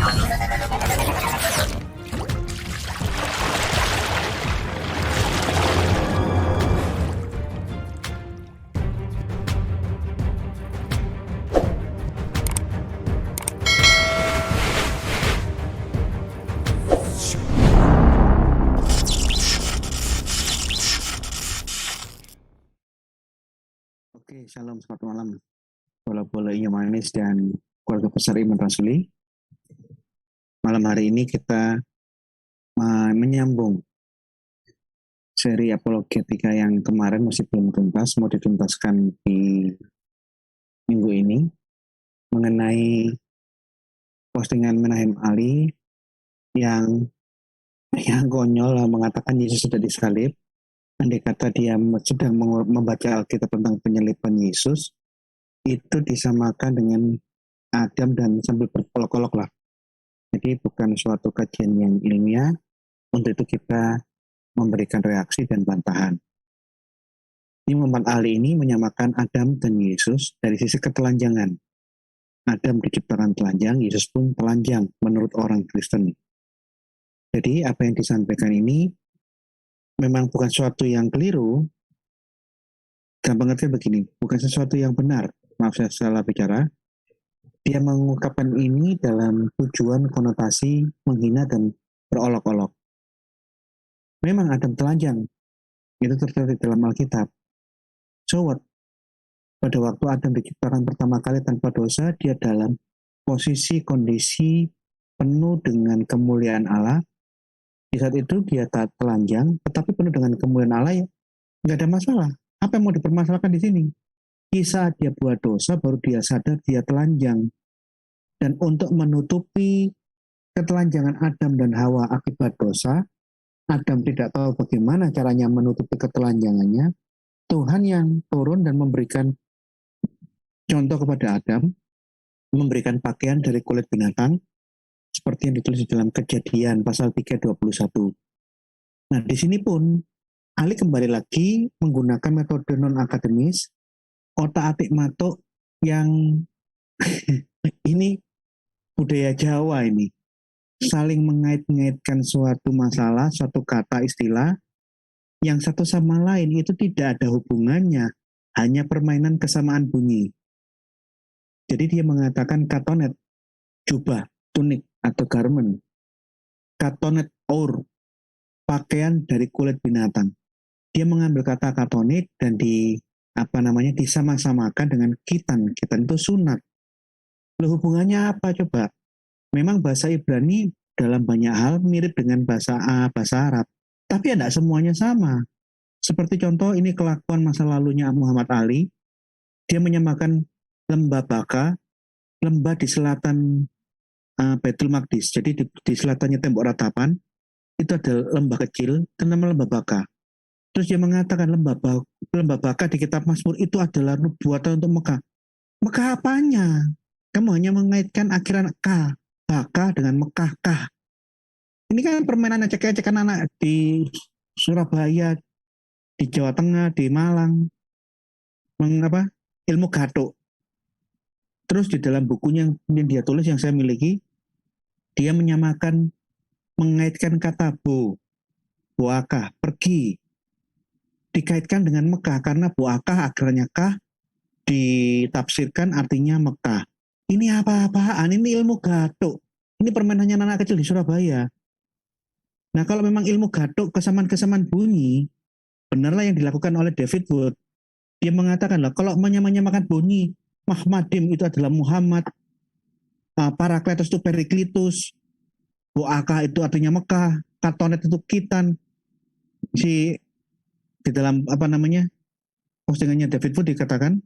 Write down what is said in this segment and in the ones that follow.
Oke, shalom, selamat malam. Bola-bola Inyo Manis dan keluarga besar Iman Rasuli. Malam hari ini kita menyambung seri apologetika yang kemarin masih belum tuntas, mau dituntaskan di minggu ini, mengenai postingan Menahem Ali yang konyol mengatakan Yesus sudah disalib. Andai kata dia sedang membaca Alkitab tentang penyaliban Yesus, itu disamakan dengan Adam dan sambil berkolok-kolok lah. Jadi bukan suatu kajian yang ilmiah, untuk itu kita memberikan reaksi dan bantahan. Imam Ali ini menyamakan Adam dan Yesus dari sisi ketelanjangan. Adam diciptakan telanjang, Yesus pun telanjang menurut orang Kristen. Jadi apa yang disampaikan ini memang bukan suatu yang keliru. Gampang artinya begini, bukan sesuatu yang benar. Maaf saya salah bicara. Dia mengungkapkan ini dalam tujuan konotasi menghina dan berolok-olok. Memang Adam telanjang, itu terjadi dalam Alkitab. So what? Pada waktu Adam diciptakan pertama kali tanpa dosa, dia dalam posisi kondisi penuh dengan kemuliaan Allah. Di saat itu dia tak telanjang, tetapi penuh dengan kemuliaan Allah, ya nggak ada masalah. Apa yang mau dipermasalahkan di sini? Kisah dia buat dosa, baru dia sadar dia telanjang. Dan untuk menutupi ketelanjangan Adam dan Hawa akibat dosa, Adam tidak tahu bagaimana caranya menutupi ketelanjangannya. Tuhan yang turun dan memberikan contoh kepada Adam, memberikan pakaian dari kulit binatang, seperti yang ditulis di dalam Kejadian pasal 3:21. Nah, di sini pun Ali kembali lagi menggunakan metode non-akademis, otak-atik matuk yang ini budaya Jawa ini, saling mengait-ngaitkan suatu masalah, suatu kata istilah, yang satu sama lain itu tidak ada hubungannya, hanya permainan kesamaan bunyi. Jadi dia mengatakan katonet, jubah, tunik, atau garment. Katonet or, pakaian dari kulit binatang. Dia mengambil kata katonik dan disama-samakan dengan kitan. Kitan itu sunat. Loh, hubungannya apa coba? Memang bahasa Ibrani dalam banyak hal mirip dengan bahasa Arab. Tapi tidak semuanya sama. Seperti contoh ini kelakuan masa lalunya Muhammad Ali. Dia menyamakan lembah Baka, lembah di selatan Baitul Maqdis. Jadi di selatannya tembok ratapan, itu ada lembah kecil, namanya lembah Baka. Terus dia mengatakan lembah Baka di kitab Mazmur itu adalah nubuatan untuk Mekah. Mekah apanya? Kamu hanya mengaitkan akhiran K, Baka dengan Mekah kah. Ini kan permainan ecek-ecekan anak di Surabaya, di Jawa Tengah, di Malang. Ilmu gatuk. Terus di dalam bukunya yang dia tulis yang saya miliki, dia menyamakan, mengaitkan kata buakah, pergi, dikaitkan dengan Mekah, karena buakah akhirannya kah, ditafsirkan artinya Mekah. Ini apa-apaan? Ini ilmu gatuk. Ini permainannya anak kecil di Surabaya. Nah, kalau memang ilmu gatuk, kesamaan-kesamaan bunyi, benarlah yang dilakukan oleh David Wood. Dia mengatakan lah, kalau menyamakan bunyi, Mahmadim itu adalah Muhammad, Parakletos itu Periklitus, Bu'aka itu artinya Mekah, Katonet itu Kitan. Di dalam postingannya David Wood dikatakan,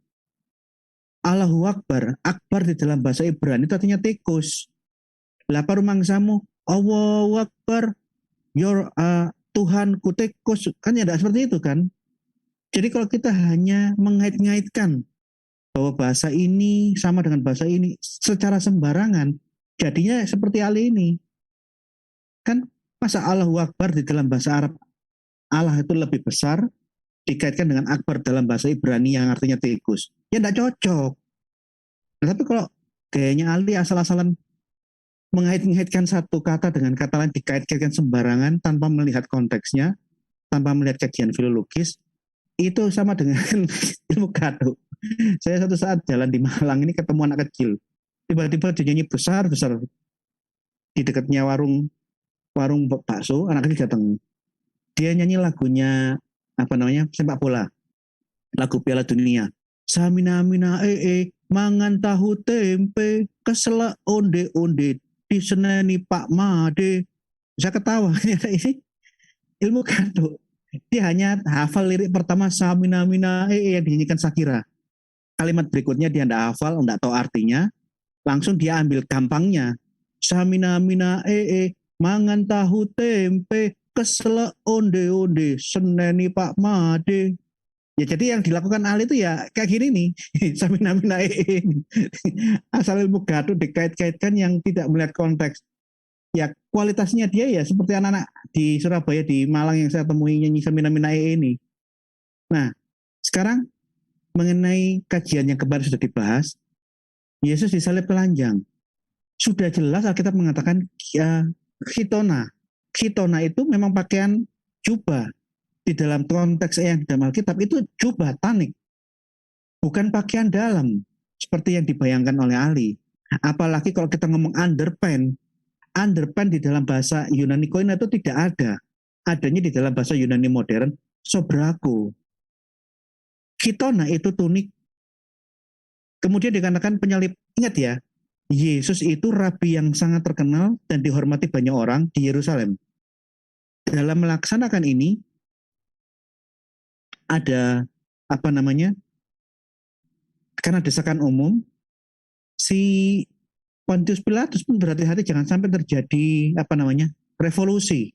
Allahu Akbar, Akbar di dalam bahasa Ibrani itu artinya tikus. Lapa rumangsamu, Allahu Akbar, your Tuhan ku tikus. Kan ya tidak seperti itu kan. Jadi kalau kita hanya mengait-ngaitkan bahwa bahasa ini sama dengan bahasa ini secara sembarangan, jadinya seperti Ali ini. Kan masa Allahu Akbar di dalam bahasa Arab, Allah itu lebih besar, dikaitkan dengan Akbar dalam bahasa Ibrani yang artinya tikus. Ya tidak cocok. Tapi kalau gayanya Ali asal-asalan mengait-ngaitkan satu kata dengan kata lain, dikait-kaitkan sembarangan tanpa melihat konteksnya, tanpa melihat kajian filologis, itu sama dengan ilmu gaduh. Saya satu saat jalan di Malang ini ketemu anak kecil, tiba-tiba dia nyanyi besar-besar di dekatnya warung warung bakso, anak kecil datang. Dia nyanyi lagunya apa namanya sepak bola, lagu Piala Dunia. Samina mina mangan tahu tempe, kesela onde onde di seneni Pak Made. Saya ketawa ini ilmu kado. Dia hanya hafal lirik pertama Samina mina yang dinyanyikan Shakira. Kalimat berikutnya dia tidak hafal, tidak tahu artinya. Langsung dia ambil gampangnya. Samina mina mangan tahu tempe, kesela onde onde seneni Pak Made. Ya jadi yang dilakukan Ali itu ya kayak gini nih, samina mina asal ilmu gaduh dikait-kaitkan yang tidak melihat konteks. Ya kualitasnya dia ya seperti anak-anak di Surabaya, di Malang yang saya temui nyanyi samina mina ini. Nah sekarang mengenai kajian yang kemarin sudah dibahas, Yesus disalib telanjang. Sudah jelas Alkitab mengatakan ya, khitona. Khitona itu memang pakaian jubah. Di dalam konteks yang di dalam Alkitab itu jubah tanik, bukan pakaian dalam seperti yang dibayangkan oleh Ali. Apalagi kalau kita ngomong underpant, underpant di dalam bahasa Yunani koine itu tidak ada. Adanya di dalam bahasa Yunani modern sobrako. Kitona itu tunik. Kemudian dikatakan penyalib. Ingat ya, Yesus itu rabi yang sangat terkenal dan dihormati banyak orang di Yerusalem. Dalam melaksanakan ini, ada apa namanya, karena desakan umum, si Pontius Pilatus pun berhati-hati jangan sampai terjadi apa namanya revolusi,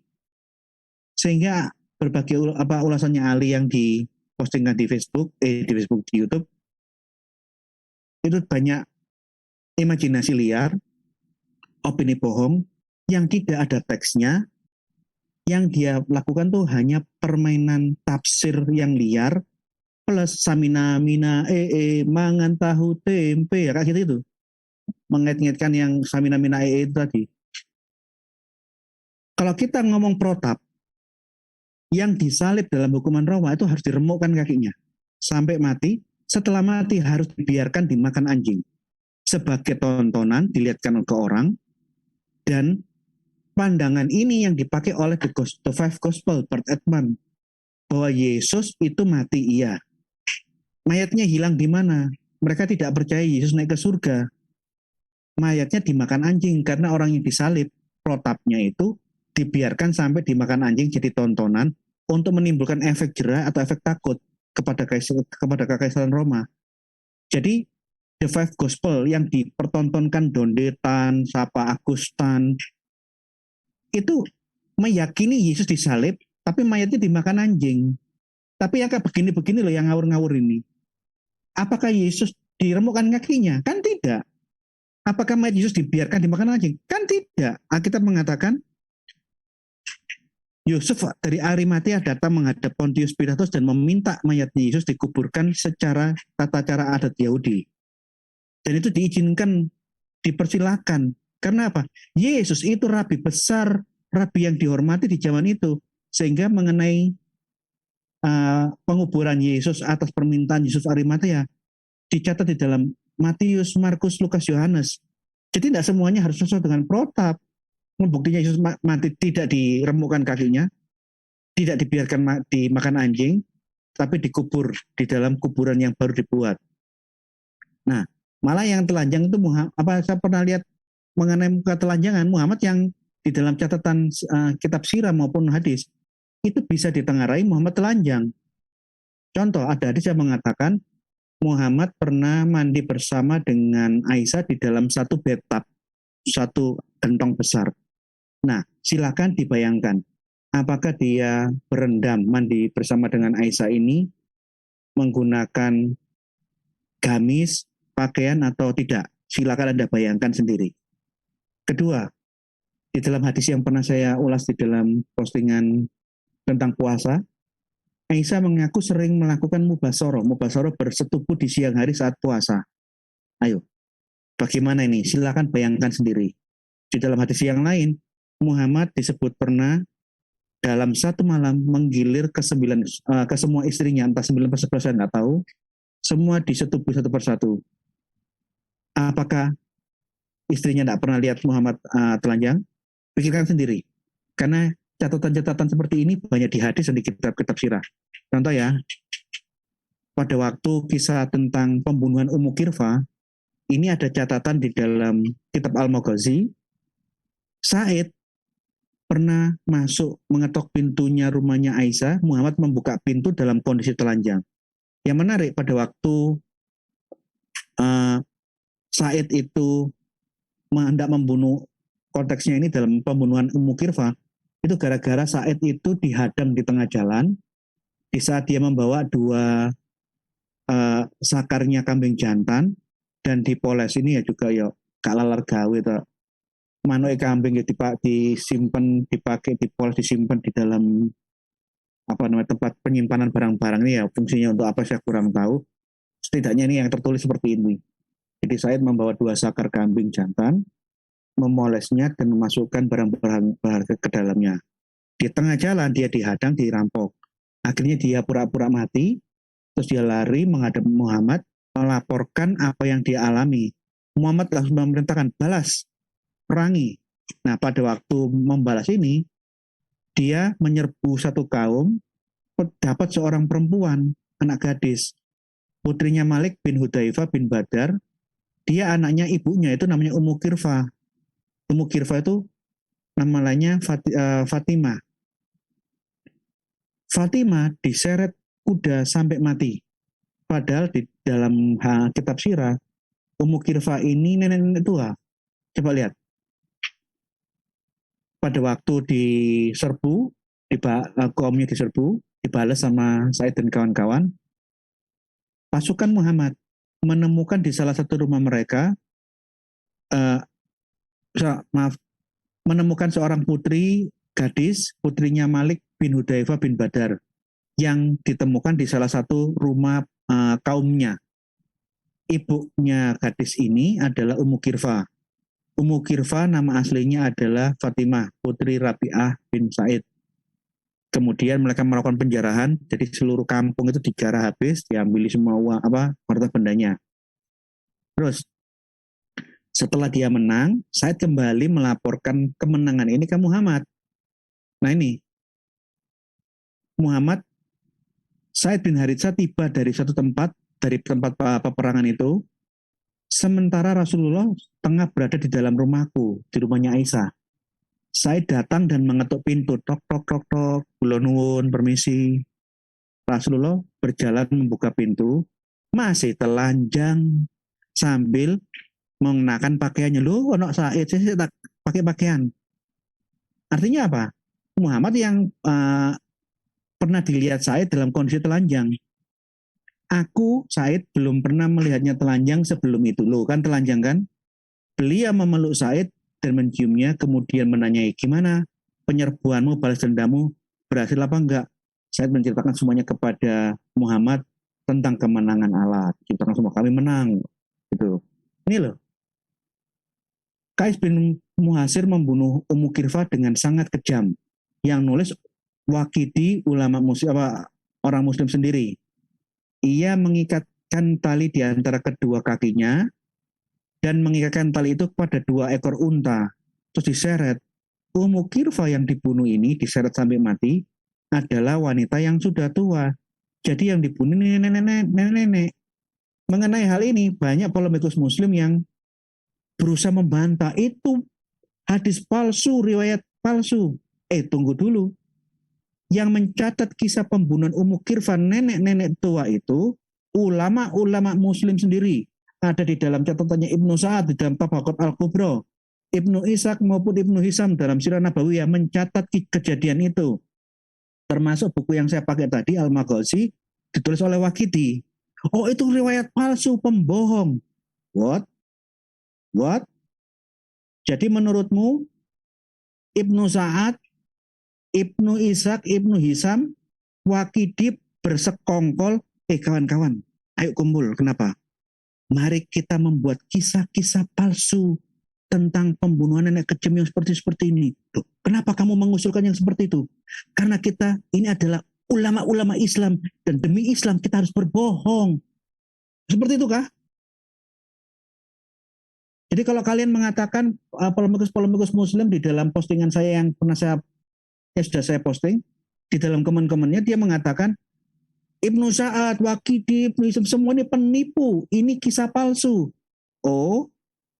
sehingga berbagai ulasannya Ali yang dipostingkan di Facebook, di YouTube itu banyak imajinasi liar, opini bohong yang tidak ada teksnya. Yang dia lakukan tuh hanya permainan tafsir yang liar plus samina mina mangan tahu tempe ya kayak gitu itu, mengait-ngaitkan yang samina mina itu tadi. Kalau kita ngomong protap, yang disalib dalam hukuman Roma itu harus diremukkan kakinya sampai mati. Setelah mati harus dibiarkan dimakan anjing sebagai tontonan, dilihatkan ke orang. Dan pandangan ini yang dipakai oleh The Five Gospel, Bart Ehrman, bahwa Yesus itu mati, iya. Mayatnya hilang di mana? Mereka tidak percaya Yesus naik ke surga. Mayatnya dimakan anjing karena orang yang disalib, protapnya itu dibiarkan sampai dimakan anjing jadi tontonan untuk menimbulkan efek jerah atau efek takut kepada kekaisaran Roma. Jadi The Five Gospel yang dipertontonkan Dondetan, Sapa Agustan, itu meyakini Yesus disalib, tapi mayatnya dimakan anjing. Tapi yang kayak begini-begini loh yang ngawur-ngawur ini. Apakah Yesus diremukkan kakinya? Kan tidak. Apakah mayat Yesus dibiarkan dimakan anjing? Kan tidak. Alkitab mengatakan Yusuf dari Arimatea datang menghadap Pontius Pilatus dan meminta mayat Yesus dikuburkan secara tata cara adat Yahudi. Dan itu diizinkan, dipersilakan. Karena apa? Yesus itu rabi besar, rabi yang dihormati di zaman itu. Sehingga mengenai penguburan Yesus atas permintaan Yusuf Arimatea dicatat di dalam Matius, Markus, Lukas, Yohanes. Jadi tidak semuanya harus sesuai dengan protap. Buktinya Yesus mati tidak diremukkan kakinya, tidak dibiarkan dimakan anjing, tapi dikubur di dalam kuburan yang baru dibuat. Nah, malah yang telanjang itu saya pernah lihat mengenai muka telanjangan Muhammad yang di dalam catatan kitab sirah maupun hadis itu bisa ditengarai Muhammad telanjang. Contoh, ada hadis yang mengatakan Muhammad pernah mandi bersama dengan Aisyah di dalam satu bathtub, satu gentong besar. Nah, silakan dibayangkan apakah dia berendam mandi bersama dengan Aisyah ini menggunakan gamis, pakaian atau tidak. Silakan Anda bayangkan sendiri. Kedua, di dalam hadis yang pernah saya ulas di dalam postingan tentang puasa, Aisyah mengaku sering melakukan mubasoroh bersetubuh di siang hari saat puasa. Ayo, bagaimana ini? Silakan bayangkan sendiri. Di dalam hadis yang lain, Muhammad disebut pernah dalam satu malam menggilir ke semua istrinya, entah 9 per 11 saya nggak tahu, semua disetubuhi satu persatu. Apakah istrinya tidak pernah lihat Muhammad telanjang? Pikirkan sendiri. Karena catatan-catatan seperti ini banyak di hadis dan di kitab-kitab sirah. Contoh ya, pada waktu kisah tentang pembunuhan Ummu Kirfa, ini ada catatan di dalam kitab Al-Maghazi, Said pernah masuk mengetok pintunya rumahnya Aisyah, Muhammad membuka pintu dalam kondisi telanjang. Yang menarik pada waktu Said itu hendak membunuh, konteksnya ini dalam pembunuhan Ummu Kirfa, itu gara-gara Said itu dihadang di tengah jalan, di saat dia membawa dua sakarnya kambing jantan, dan dipoles ini ya juga ya gak lalar gawe tuh. Manuk kambing ya disimpan, dipakai, dipoles, disimpan di dalam tempat penyimpanan barang-barang ini ya, fungsinya untuk apa saya kurang tahu. Setidaknya ini yang tertulis seperti ini. Jadi Said membawa dua sakar kambing jantan, memolesnya dan memasukkan barang-barang berharga ke dalamnya. Di tengah jalan dia dihadang, dirampok. Akhirnya dia pura-pura mati, terus dia lari menghadap Muhammad, melaporkan apa yang dia alami. Muhammad langsung memerintahkan, balas, perangi. Nah, pada waktu membalas ini, dia menyerbu satu kaum, dapat seorang perempuan, anak gadis, putrinya Malik bin Hudzaifah bin Badar. Dia anaknya ibunya, itu namanya Ummu Kirfa. Ummu Kirfa itu namanya Fatimah. Fatimah diseret kuda sampai mati. Padahal di dalam kitab sirah, Ummu Kirfa ini nenek-nenek tua. Coba lihat. Pada waktu diserbu, kaumnya diserbu, dibalas sama Said dan kawan-kawan, pasukan Muhammad menemukan di salah satu rumah mereka, menemukan seorang putri, gadis, putrinya Malik bin Hudzaifah bin Badar, yang ditemukan di salah satu rumah kaumnya. Ibunya gadis ini adalah Ummu Kirfa. Ummu Kirfa nama aslinya adalah Fatimah, putri Rabi'ah bin Said. Kemudian mereka melakukan penjarahan, jadi seluruh kampung itu dijarah habis, diambil semua harta bendanya. Terus setelah dia menang, Said kembali melaporkan kemenangan ini ke Muhammad. Nah ini, Muhammad, Said bin Haritsah tiba dari satu tempat, dari tempat peperangan itu, sementara Rasulullah tengah berada di dalam rumahku, di rumahnya Aisyah. Said datang dan mengetuk pintu, tok tok tok tok, kula nuwun, permisi. Rasulullah berjalan membuka pintu, masih telanjang sambil mengenakan pakaiannya. Loh, ono Said sih tak pakai pakaian. Artinya apa? Muhammad yang pernah dilihat Said dalam kondisi telanjang. Aku, Said, belum pernah melihatnya telanjang sebelum itu. Loh, kan telanjang kan? Beliau memeluk Said dan menciumnya, kemudian menanyai, gimana penyerbuanmu, balas dendammu, berhasil apa enggak? Said menceritakan semuanya kepada Muhammad tentang kemenangan Allah. Ceritakan semua, kami menang. Gitu. Ini loh. Qais bin Muhasir membunuh Ummu Kirfa dengan sangat kejam. Yang nulis Waqidi, ulama muslim, orang muslim sendiri. Ia mengikatkan tali di antara kedua kakinya dan mengikatkan tali itu pada dua ekor unta. Terus diseret. Ummu Kirfa yang dibunuh ini, diseret sampai mati, adalah wanita yang sudah tua. Jadi yang dibunuh nenek-nenek. Mengenai hal ini, banyak polemikus muslim yang berusaha membantah. Itu hadis palsu, riwayat palsu. Tunggu dulu. Yang mencatat kisah pembunuhan Ummu Kirfa nenek-nenek tua itu ulama-ulama muslim sendiri. Ada di dalam catatannya Ibnu Sa'ad di dalam Tabaqat Al-Kubra. Ibnu Ishaq maupun Ibnu Hisam dalam Sirah Nabawiyah mencatat kejadian itu. Termasuk buku yang saya pakai tadi, Al-Maghazi, ditulis oleh Waqidi. Oh, itu riwayat palsu, pembohong. What? Jadi menurutmu Ibnu Sa'ad, Ibnu Ishaq, Ibnu Hisam, Waqidi bersekongkol, kawan-kawan, ayo kumpul. Kenapa? Mari kita membuat kisah-kisah palsu tentang pembunuhan nenek kejam yang seperti ini. Loh, kenapa kamu mengusulkan yang seperti itu? Karena kita ini adalah ulama-ulama Islam dan demi Islam kita harus berbohong. Seperti itu kah? Jadi kalau kalian mengatakan polemikus-polemikus Muslim di dalam postingan saya yang pernah sudah saya posting di dalam komen-komennya, dia mengatakan Ibnu Sa'ad, Waqidi, Ibnu Hisam semua ini penipu, ini kisah palsu. Oh,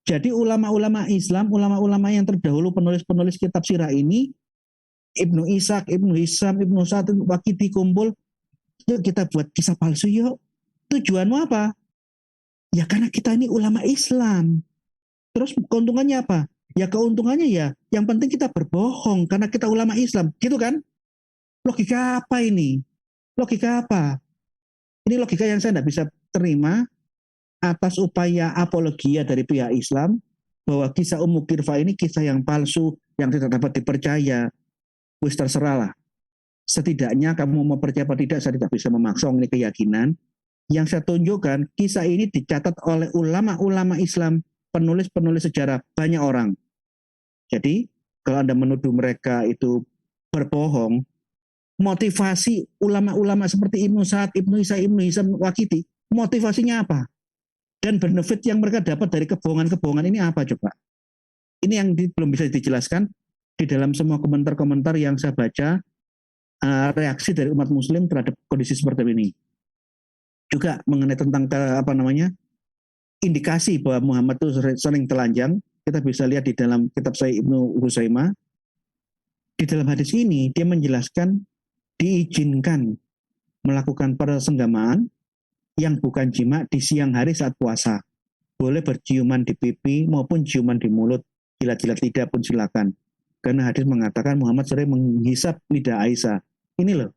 jadi ulama-ulama Islam, ulama-ulama yang terdahulu penulis-penulis kitab sirah ini, Ibnu Ishaq, Ibnu Hisam, Ibnu Sa'ad, Waqidi kumpul, yuk kita buat kisah palsu yuk. Tujuanmu apa? Ya karena kita ini ulama Islam. Terus keuntungannya apa? Ya keuntungannya ya, yang penting kita berbohong karena kita ulama Islam, gitu kan? Logika apa ini? Logika apa? Ini logika yang saya tidak bisa terima atas upaya apologia dari pihak Islam bahwa kisah Ummu Kirfa ini kisah yang palsu, yang tidak dapat dipercaya. Wis terserah lah. Setidaknya kamu mau percaya atau tidak, saya tidak bisa memaksa, ini keyakinan. Yang saya tunjukkan, kisah ini dicatat oleh ulama-ulama Islam, penulis-penulis sejarah, banyak orang. Jadi, kalau Anda menuduh mereka itu berbohong, motivasi ulama-ulama seperti Ibnu Sa'ad, Ibnu Isa, Ibnu Hisam, Waqidi, motivasinya apa? Dan benefit yang mereka dapat dari kebohongan-kebohongan ini apa coba? Ini yang belum bisa dijelaskan di dalam semua komentar-komentar yang saya baca, reaksi dari umat Muslim terhadap kondisi seperti ini. Juga mengenai tentang indikasi bahwa Muhammad itu sering telanjang, kita bisa lihat di dalam kitab saya Ibnu Huzaimah. Di dalam hadis ini dia menjelaskan diizinkan melakukan persenggamaan yang bukan jima di siang hari saat puasa. Boleh berciuman di pipi maupun ciuman di mulut, jilat-jilat lidah pun silakan. Karena hadis mengatakan Muhammad sering menghisap lidah Aisyah. Ini loh.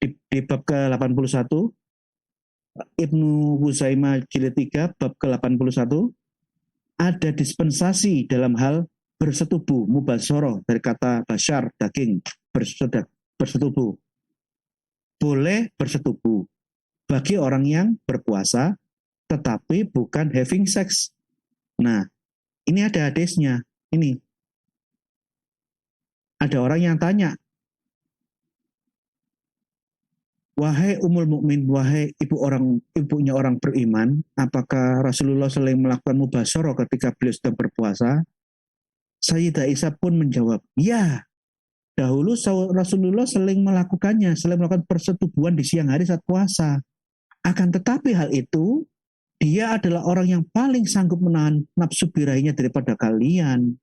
Di bab ke-81 Ibnu Huzaimah jilid 3 bab ke-81 ada dispensasi dalam hal bersetubuh, mubasyarah dari kata basyar, daging, bersetubuh. Boleh bersetubuh bagi orang yang berpuasa tetapi bukan having sex. Nah, ini ada hadisnya. Ini ada orang yang tanya, wahai Ummul Mukmin, wahai ibunya orang beriman, apakah Rasulullah sering melakukan mubasyarah ketika beliau sedang berpuasa? Sayyidah Aisyah pun menjawab, ya, dahulu Rasulullah sering melakukannya, sering melakukan persetubuhan di siang hari saat puasa. Akan tetapi hal itu, dia adalah orang yang paling sanggup menahan nafsu birahinya daripada kalian.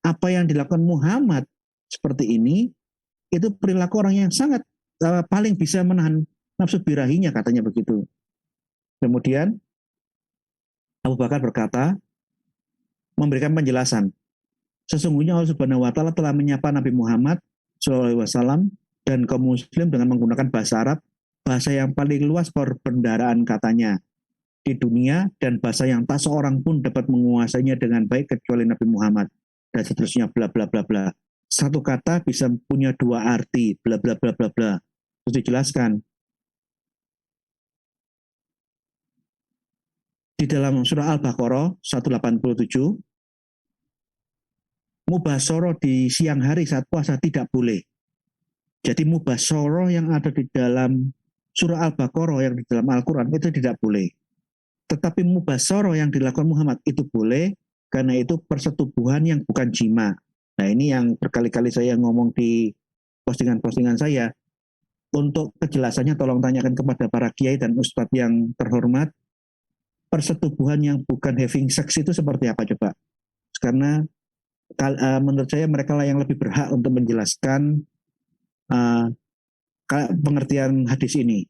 Apa yang dilakukan Muhammad seperti ini, itu perilaku orang yang sangat paling bisa menahan nafsu birahinya, katanya begitu. Kemudian Abu Bakar berkata, memberikan penjelasan, sesungguhnya Allah Subhanahu wa Ta'ala telah menyapa Nabi Muhammad SAW dan kaum Muslim dengan menggunakan bahasa Arab, bahasa yang paling luas perbendaharaan katanya di dunia dan bahasa yang tak seorang pun dapat menguasainya dengan baik kecuali Nabi Muhammad, dan seterusnya bla bla bla bla. Satu kata bisa punya dua arti, bla bla bla bla bla. Terus dijelaskan di dalam surah Al-Baqarah 187, mubasyarah di siang hari saat puasa tidak boleh. Jadi mubasyarah yang ada di dalam surah Al-Baqarah yang di dalam Al-Quran itu tidak boleh. Tetapi mubasyarah yang dilakukan Muhammad itu boleh, karena itu persetubuhan yang bukan jima. Nah, ini yang berkali-kali saya ngomong di postingan-postingan saya. Untuk kejelasannya tolong tanyakan kepada para kiai dan ustadz yang terhormat, persetubuhan yang bukan having sex itu seperti apa coba? Karena menurut saya mereka lah yang lebih berhak untuk menjelaskan pengertian hadis ini.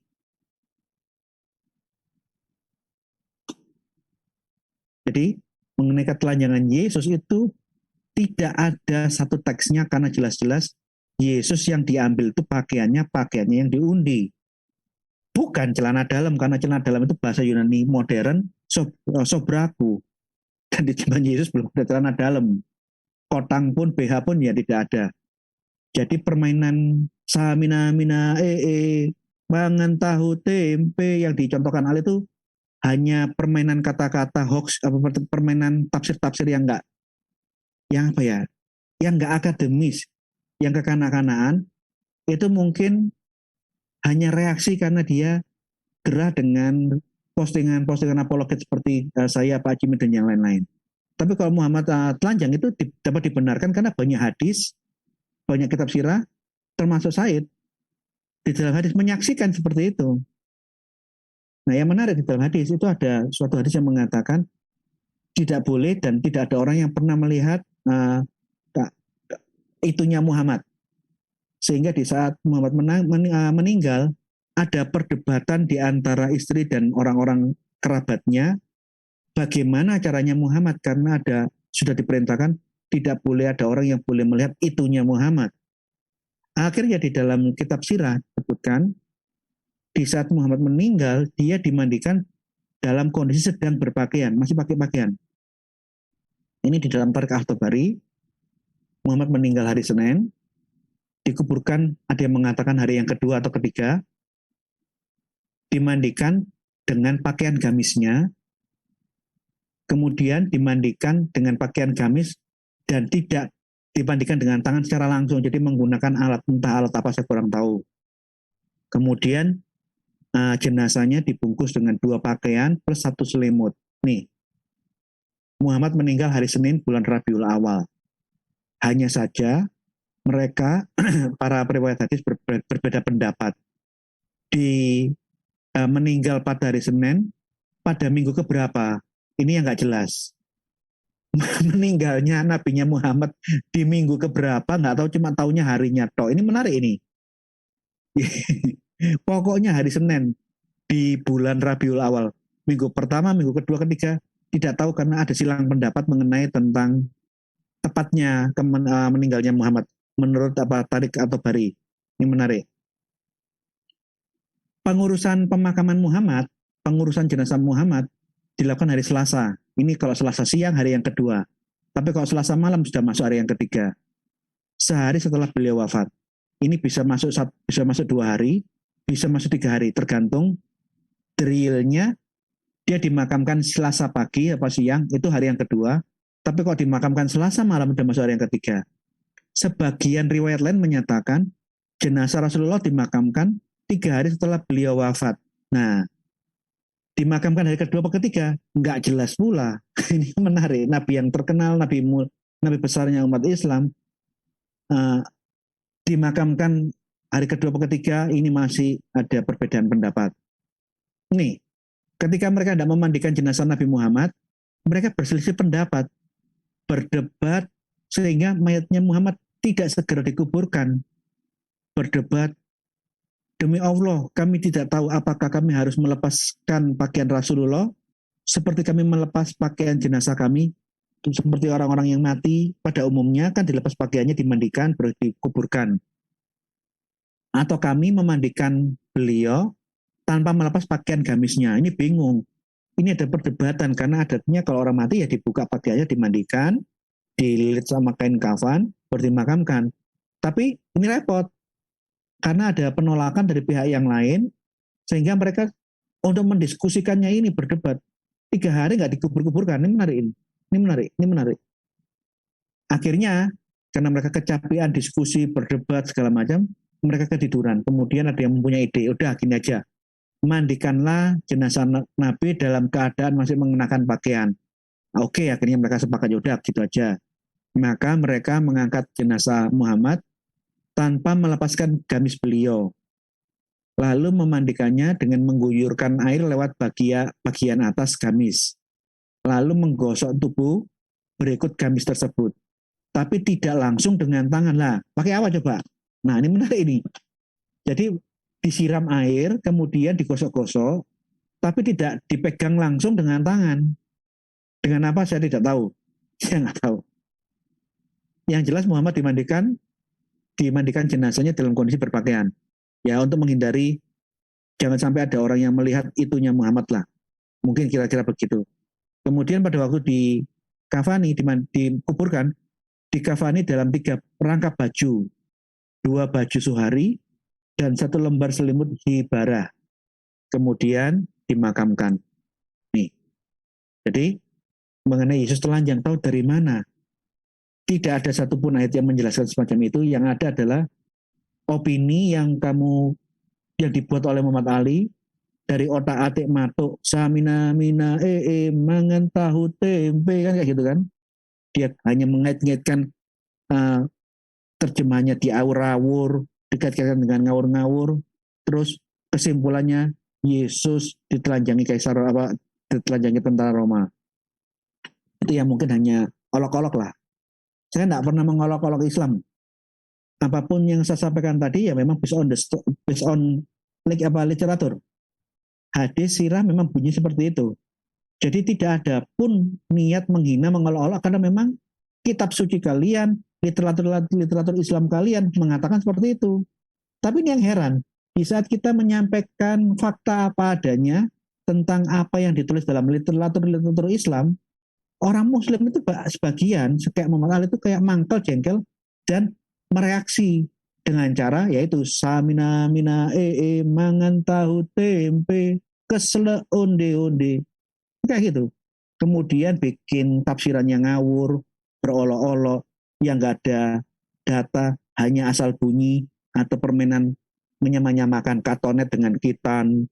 Jadi mengenai ketelanjangan Yesus itu tidak ada satu teksnya, karena jelas-jelas Yesus yang diambil itu pakaiannya yang diundi. Bukan celana dalam, karena celana dalam itu bahasa Yunani modern, sobraku. Dan di zaman Yesus belum ada celana dalam. Kotang pun, BH pun ya tidak ada. Jadi permainan samina mina mangan tahu tempe yang dicontohkan Ali itu hanya permainan kata-kata hoax, permainan tafsir-tafsir yang nggak akademis, yang kekanak-kanaan, itu mungkin hanya reaksi karena dia gerah dengan postingan-postingan apologet seperti saya, Pak Cimit, dan yang lain-lain. Tapi kalau Muhammad telanjang itu dapat dibenarkan karena banyak hadis, banyak kitab sirah, termasuk Said, di dalam hadis menyaksikan seperti itu. Nah, yang menarik di dalam hadis itu ada suatu hadis yang mengatakan tidak boleh dan tidak ada orang yang pernah melihat itunya Muhammad. Sehingga di saat Muhammad meninggal, ada perdebatan di antara istri dan orang-orang kerabatnya, bagaimana caranya Muhammad, karena sudah diperintahkan tidak boleh ada orang yang boleh melihat itunya Muhammad. Akhirnya di dalam kitab sirah disebutkan, di saat Muhammad meninggal, dia dimandikan dalam kondisi sedang berpakaian, masih pakai pakaian. Ini di dalam Tarikh At-Tabari, Muhammad meninggal hari Senin, dikuburkan, ada yang mengatakan hari yang kedua atau ketiga, dimandikan dengan pakaian gamisnya, kemudian dimandikan dengan pakaian gamis dan tidak dimandikan dengan tangan secara langsung, jadi menggunakan alat, entah alat apa saya kurang tahu. Kemudian jenazahnya dibungkus dengan 2 pakaian plus 1 selimut. Nih, Muhammad meninggal hari Senin bulan Rabiul Awal. Hanya saja mereka, para periwayat hadis berbeda pendapat. Meninggal pada hari Senin, pada minggu keberapa? Ini yang nggak jelas. Meninggalnya nabinya Muhammad di minggu keberapa, nggak tahu, cuma taunya harinya toh. Ini menarik ini. Pokoknya hari Senin di bulan Rabiul Awal, minggu pertama, minggu kedua, ketiga, tidak tahu karena ada silang pendapat mengenai tentang tepatnya meninggalnya Muhammad menurut Tarikh At-Tabari. Ini menarik. Pengurusan pemakaman Muhammad, pengurusan jenazah Muhammad dilakukan hari Selasa. Ini kalau Selasa siang hari yang kedua. Tapi kalau Selasa malam sudah masuk hari yang ketiga. Sehari setelah beliau wafat. Ini bisa masuk 2 hari, bisa masuk 3 hari, tergantung realnya. Dia dimakamkan Selasa pagi apa siang, itu hari yang kedua. Tapi kalau dimakamkan Selasa malam sudah masuk hari yang ketiga. Sebagian riwayat lain menyatakan jenazah Rasulullah dimakamkan 3 hari setelah beliau wafat. Nah, dimakamkan hari kedua atau ketiga, nggak jelas pula. Ini menarik. Nabi yang terkenal, Nabi besarnya umat Islam, dimakamkan hari kedua atau ketiga, ini masih ada perbedaan pendapat. Nih, ketika mereka tidak memandikan jenazah Nabi Muhammad, mereka berselisih pendapat, berdebat, sehingga mayatnya Muhammad tidak segera dikuburkan. Berdebat, demi Allah, kami tidak tahu apakah kami harus melepaskan pakaian Rasulullah seperti kami melepas pakaian jenazah kami. Seperti orang-orang yang mati pada umumnya kan dilepas pakaiannya, dimandikan, baru dikuburkan. Atau kami memandikan beliau tanpa melepas pakaian gamisnya. Ini bingung. Ini ada perdebatan karena adatnya kalau orang mati ya dibuka pakaiannya, dimandikan, dililit sama kain kafan, baru dimakamkan. Tapi ini repot. Karena ada penolakan dari pihak yang lain, sehingga mereka untuk mendiskusikannya ini berdebat. 3 hari nggak dikubur-kuburkan. Ini menarik. Akhirnya, karena mereka kecapean diskusi, berdebat, segala macam, mereka ketiduran. Kemudian ada yang mempunyai ide, udah gini aja, mandikanlah jenazah Nabi dalam keadaan masih mengenakan pakaian. Oke, akhirnya mereka sepakat, udah gitu aja. Maka mereka mengangkat jenazah Muhammad tanpa melepaskan gamis beliau. Lalu memandikannya dengan mengguyurkan air lewat bagian atas gamis. Lalu menggosok tubuh berikut gamis tersebut. Tapi tidak langsung dengan tangan lah. Pakai apa coba? Nah, ini menarik ini. Jadi disiram air, kemudian digosok-gosok, tapi tidak dipegang langsung dengan tangan. Dengan apa saya tidak tahu. Saya nggak tahu. Yang jelas Muhammad dimandikan jenazahnya dalam kondisi berpakaian. Ya, untuk menghindari jangan sampai ada orang yang melihat itunya Muhammad lah. Mungkin kira-kira begitu. Kemudian pada waktu dikuburkan, dikafani dalam 3 rangkap baju. 2 baju suhari dan 1 lembar selimut hibara. Kemudian dimakamkan. Jadi mengenai Yesus telanjang, tahu dari mana? Tidak ada satupun ayat yang menjelaskan semacam itu. Yang ada adalah opini yang dibuat oleh Muhammad Ali dari otak atik matuk samina mina mangan tahu tempe kan kayak gitu kan. Dia hanya mengait-ngaitkan uh, terjemahnya diawur-awur, dikaitkan dengan ngawur-ngawur, terus kesimpulannya Yesus ditelanjangi tentara Roma. Itu yang mungkin hanya olok-olok lah. Saya tidak pernah mengolok-olok Islam. Apapun yang saya sampaikan tadi ya memang based on literatur. Hadis sirah memang bunyi seperti itu. Jadi tidak ada pun niat menghina, mengolok-olok, karena memang kitab suci kalian, literatur Islam kalian mengatakan seperti itu. Tapi ini yang heran, di saat kita menyampaikan fakta apa adanya tentang apa yang ditulis dalam literatur Islam, orang Muslim itu sebagian, kayak Muhammad Ali itu kayak mangkel, jengkel, dan mereaksi dengan cara yaitu samina mina mangan tahu tempe kesele onde kayak gitu. Kemudian bikin tafsirannya ngawur, berolok-olok, yang nggak ada data, hanya asal bunyi atau permainan menyamakan katonet dengan kitan,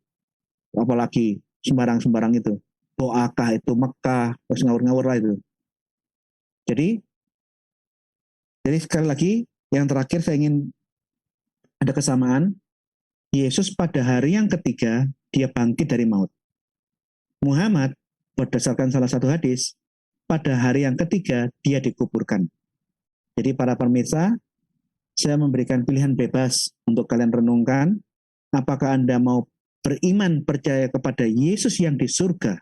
apalagi sembarang-sembarang itu. Boakah itu Mekah, terus ngawur-ngawur lah itu. Jadi sekali lagi, yang terakhir saya ingin ada kesamaan. Yesus pada hari yang ketiga, dia bangkit dari maut. Muhammad, berdasarkan salah satu hadis, pada hari yang ketiga, dia dikuburkan. Jadi para pemirsa, saya memberikan pilihan bebas untuk kalian renungkan, apakah Anda mau beriman percaya kepada Yesus yang di surga,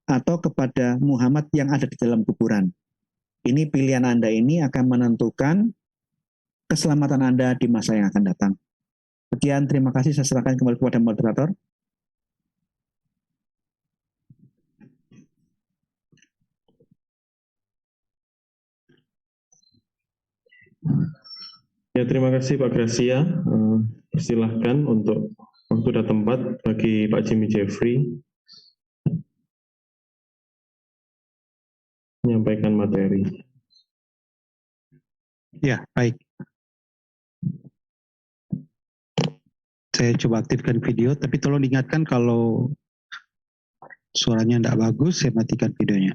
atau kepada Muhammad yang ada di dalam kuburan. Ini pilihan Anda ini akan menentukan keselamatan Anda di masa yang akan datang. Sekian, terima kasih. Saya serahkan kembali kepada moderator. Ya, terima kasih Pak Gracia. Silahkan untuk waktu dan tempat bagi Pak Jimmy Jeffrey menyampaikan materi. Ya, baik. Saya coba aktifkan video, tapi tolong diingatkan kalau suaranya tidak bagus, saya matikan videonya.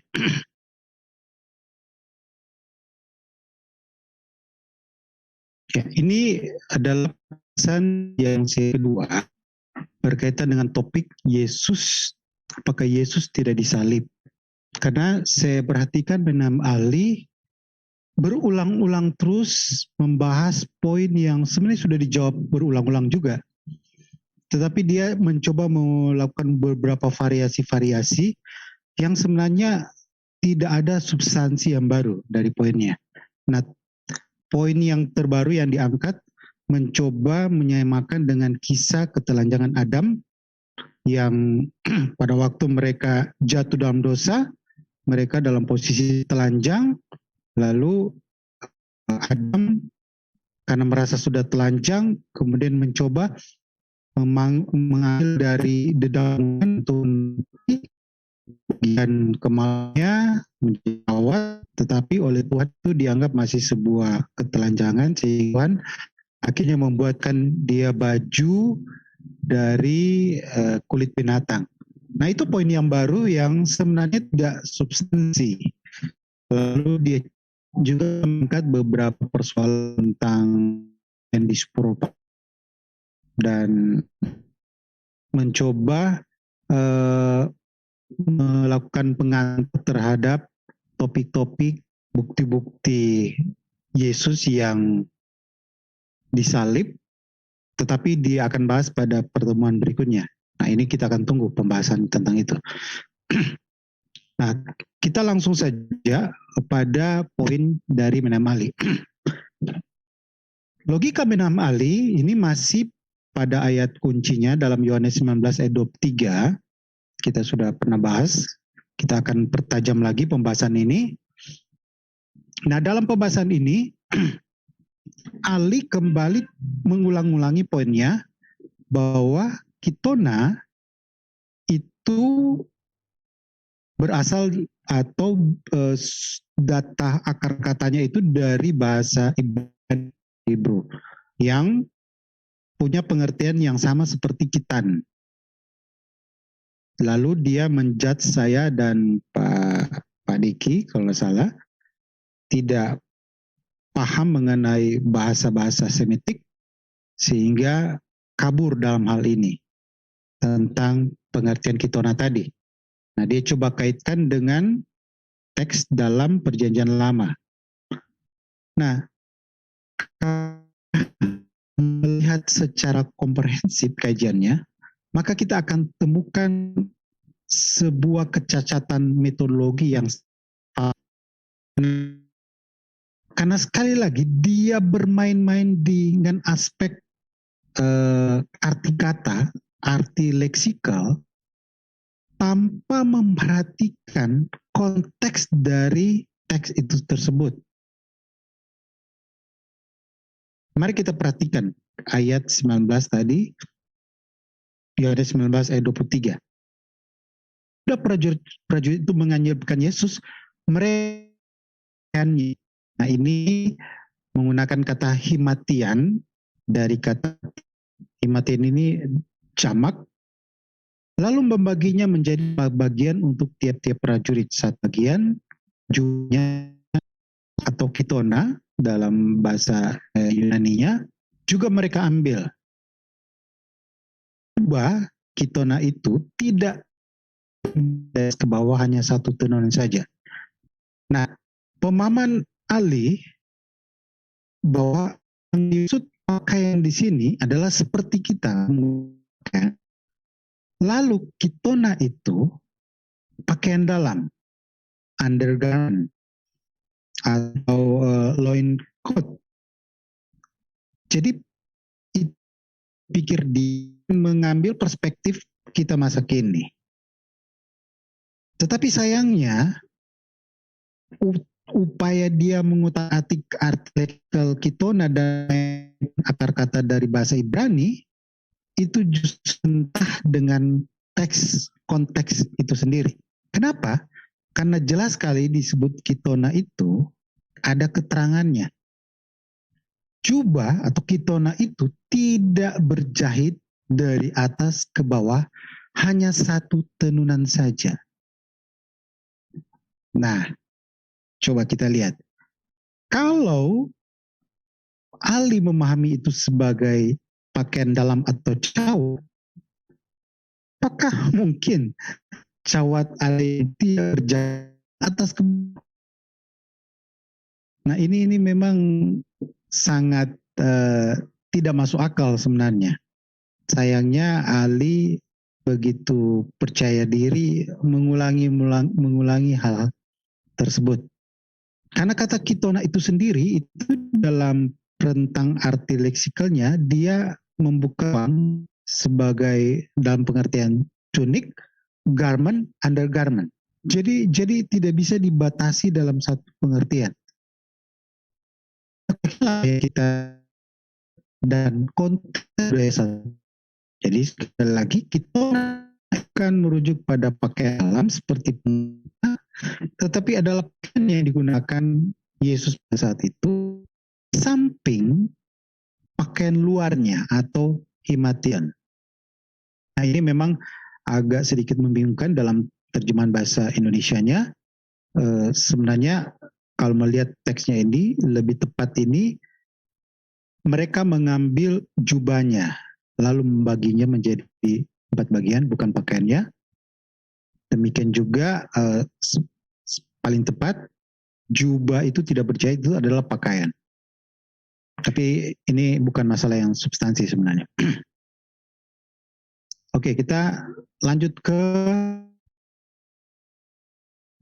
Ya, ini adalah pesan yang kedua berkaitan dengan topik Yesus, apakah Yesus tidak disalib? Karena saya perhatikan Imam Ali berulang-ulang terus membahas poin yang sebenarnya sudah dijawab berulang-ulang juga. Tetapi dia mencoba melakukan beberapa variasi-variasi yang sebenarnya tidak ada substansi yang baru dari poinnya. Nah, poin yang terbaru yang diangkat mencoba menyamakan dengan kisah ketelanjangan Adam yang pada waktu mereka jatuh dalam dosa, mereka dalam posisi telanjang, lalu Adam karena merasa sudah telanjang, kemudian mencoba mengambil dari dedaunan bagian kemaluannya menjadi awal, tetapi oleh Tuhan itu dianggap masih sebuah ketelanjangan, sehingga Tuhan akhirnya membuatkan dia baju dari kulit binatang. Nah, itu poin yang baru yang sebenarnya tidak substansi. Lalu dia juga mengangkat beberapa persoalan tentang endisporopa dan mencoba melakukan pengantar terhadap topik-topik bukti-bukti Yesus yang disalib, tetapi dia akan bahas pada pertemuan berikutnya. Nah, ini kita akan tunggu pembahasan tentang itu. Nah, kita langsung saja pada poin dari Imam Ali. Logika Imam Ali ini masih pada ayat kuncinya dalam Yohanes 19 ayat 23. Kita sudah pernah bahas. Kita akan pertajam lagi pembahasan ini. Nah, dalam pembahasan ini Ali kembali mengulang-ulangi poinnya bahwa Kitona itu berasal atau data akar katanya itu dari bahasa Hebrew yang punya pengertian yang sama seperti kitan. Lalu dia menjudge saya dan Pak Diki kalau nggak salah tidak paham mengenai bahasa-bahasa Semitik sehingga kabur dalam hal ini tentang pengertian kitona tadi. Nah, dia coba kaitkan dengan teks dalam Perjanjian Lama. Nah, melihat secara komprehensif kajiannya, maka kita akan temukan sebuah kecacatan metodologi yang karena sekali lagi dia bermain-main dengan aspek arti kata, arti leksikal, tanpa memperhatikan konteks dari teks itu tersebut. Mari kita perhatikan ayat 19 tadi, Yohanes 19 ayat 23. Sudah prajurit itu menganjurkan Yesus mereka. Nah, ini menggunakan kata himatian, dari kata himatian ini jamak, lalu membaginya menjadi bagian untuk tiap-tiap prajurit. Satu bagian junya atau kitona dalam bahasa Yunaninya juga mereka ambil. Coba kitona itu tidak ke bawah hanya satu tenunan saja. Nah, pemahaman Ali bahwa yang dimaksud pakaian di sini adalah seperti kita. Lalu kitona itu pakaian dalam, undergarment atau loin coat. Jadi pikir di mengambil perspektif kita masa kini. Tetapi sayangnya upaya dia mengutak-atik artikel kitona dan akar kata dari bahasa Ibrani itu justru entah dengan konteks itu sendiri. Kenapa? Karena jelas sekali disebut kitona itu ada keterangannya. Jubah atau kitona itu tidak berjahit dari atas ke bawah, hanya satu tenunan saja. Nah, coba kita lihat. Kalau Ali memahami itu sebagai pakaian dalam atau cawat, apakah mungkin cawat Ali tidak berjahit atas ke bawah? Nah, ini memang sangat tidak masuk akal sebenarnya. Sayangnya Ali begitu percaya diri mengulangi hal tersebut. Karena kata kitona itu sendiri itu dalam rentang arti leksikalnya dia membuka ruang sebagai dalam pengertian tunic, garment, undergarment. Jadi tidak bisa dibatasi dalam satu pengertian. Kita dan konteks. Jadi sekali lagi kita akan merujuk pada pakaian alam seperti tetapi adalah pakaian yang digunakan Yesus pada saat itu samping pakaian luarnya atau himation. Nah, ini memang agak sedikit membingungkan dalam terjemahan bahasa Indonesianya. Sebenarnya kalau melihat teksnya ini lebih tepat ini mereka mengambil jubahnya lalu membaginya menjadi 4 bagian, bukan pakaiannya. Demikian juga paling tepat jubah itu tidak berjahit, itu adalah pakaian. Tapi ini bukan masalah yang substansi sebenarnya. Oke, kita lanjut ke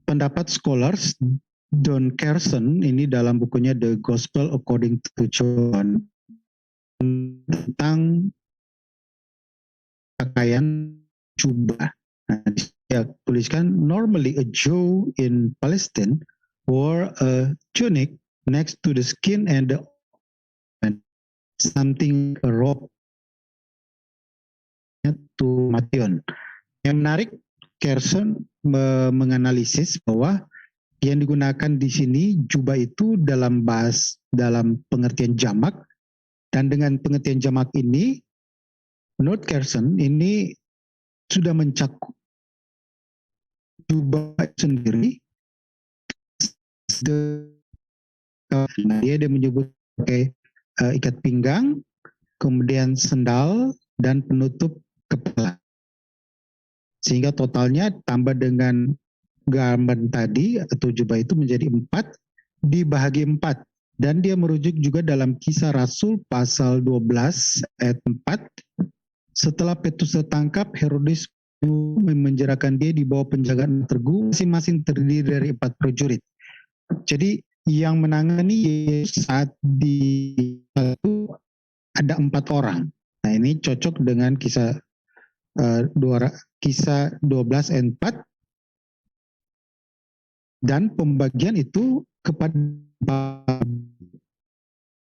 pendapat scholars. Don Carson ini dalam bukunya The Gospel According to John tentang pakaian jubah. Nah, dia tuliskan normally a Jew in Palestine wore a tunic next to the skin and the something a robe to Mation. Yang menarik Kerson menganalisis bahwa yang digunakan di sini jubah itu dalam pengertian jamak, dan dengan pengertian jamak ini menurut Kerson ini sudah mencakup jubah sendiri. Dia menyebut sebagai ikat pinggang, kemudian sendal, dan penutup kepala. Sehingga totalnya tambah dengan garment tadi atau jubah itu menjadi 4, dibahagi 4. Dan dia merujuk juga dalam Kisah Rasul pasal 12 ayat 4. Setelah Petrus tertangkap, Herodes memenjarakan dia di bawah penjagaan tergu, masing-masing terdiri dari 4 prajurit. Jadi yang menangani Yesus saat di itu ada 4 orang. Nah ini cocok dengan kisah 12 ayat 4, dan pembagian itu kepada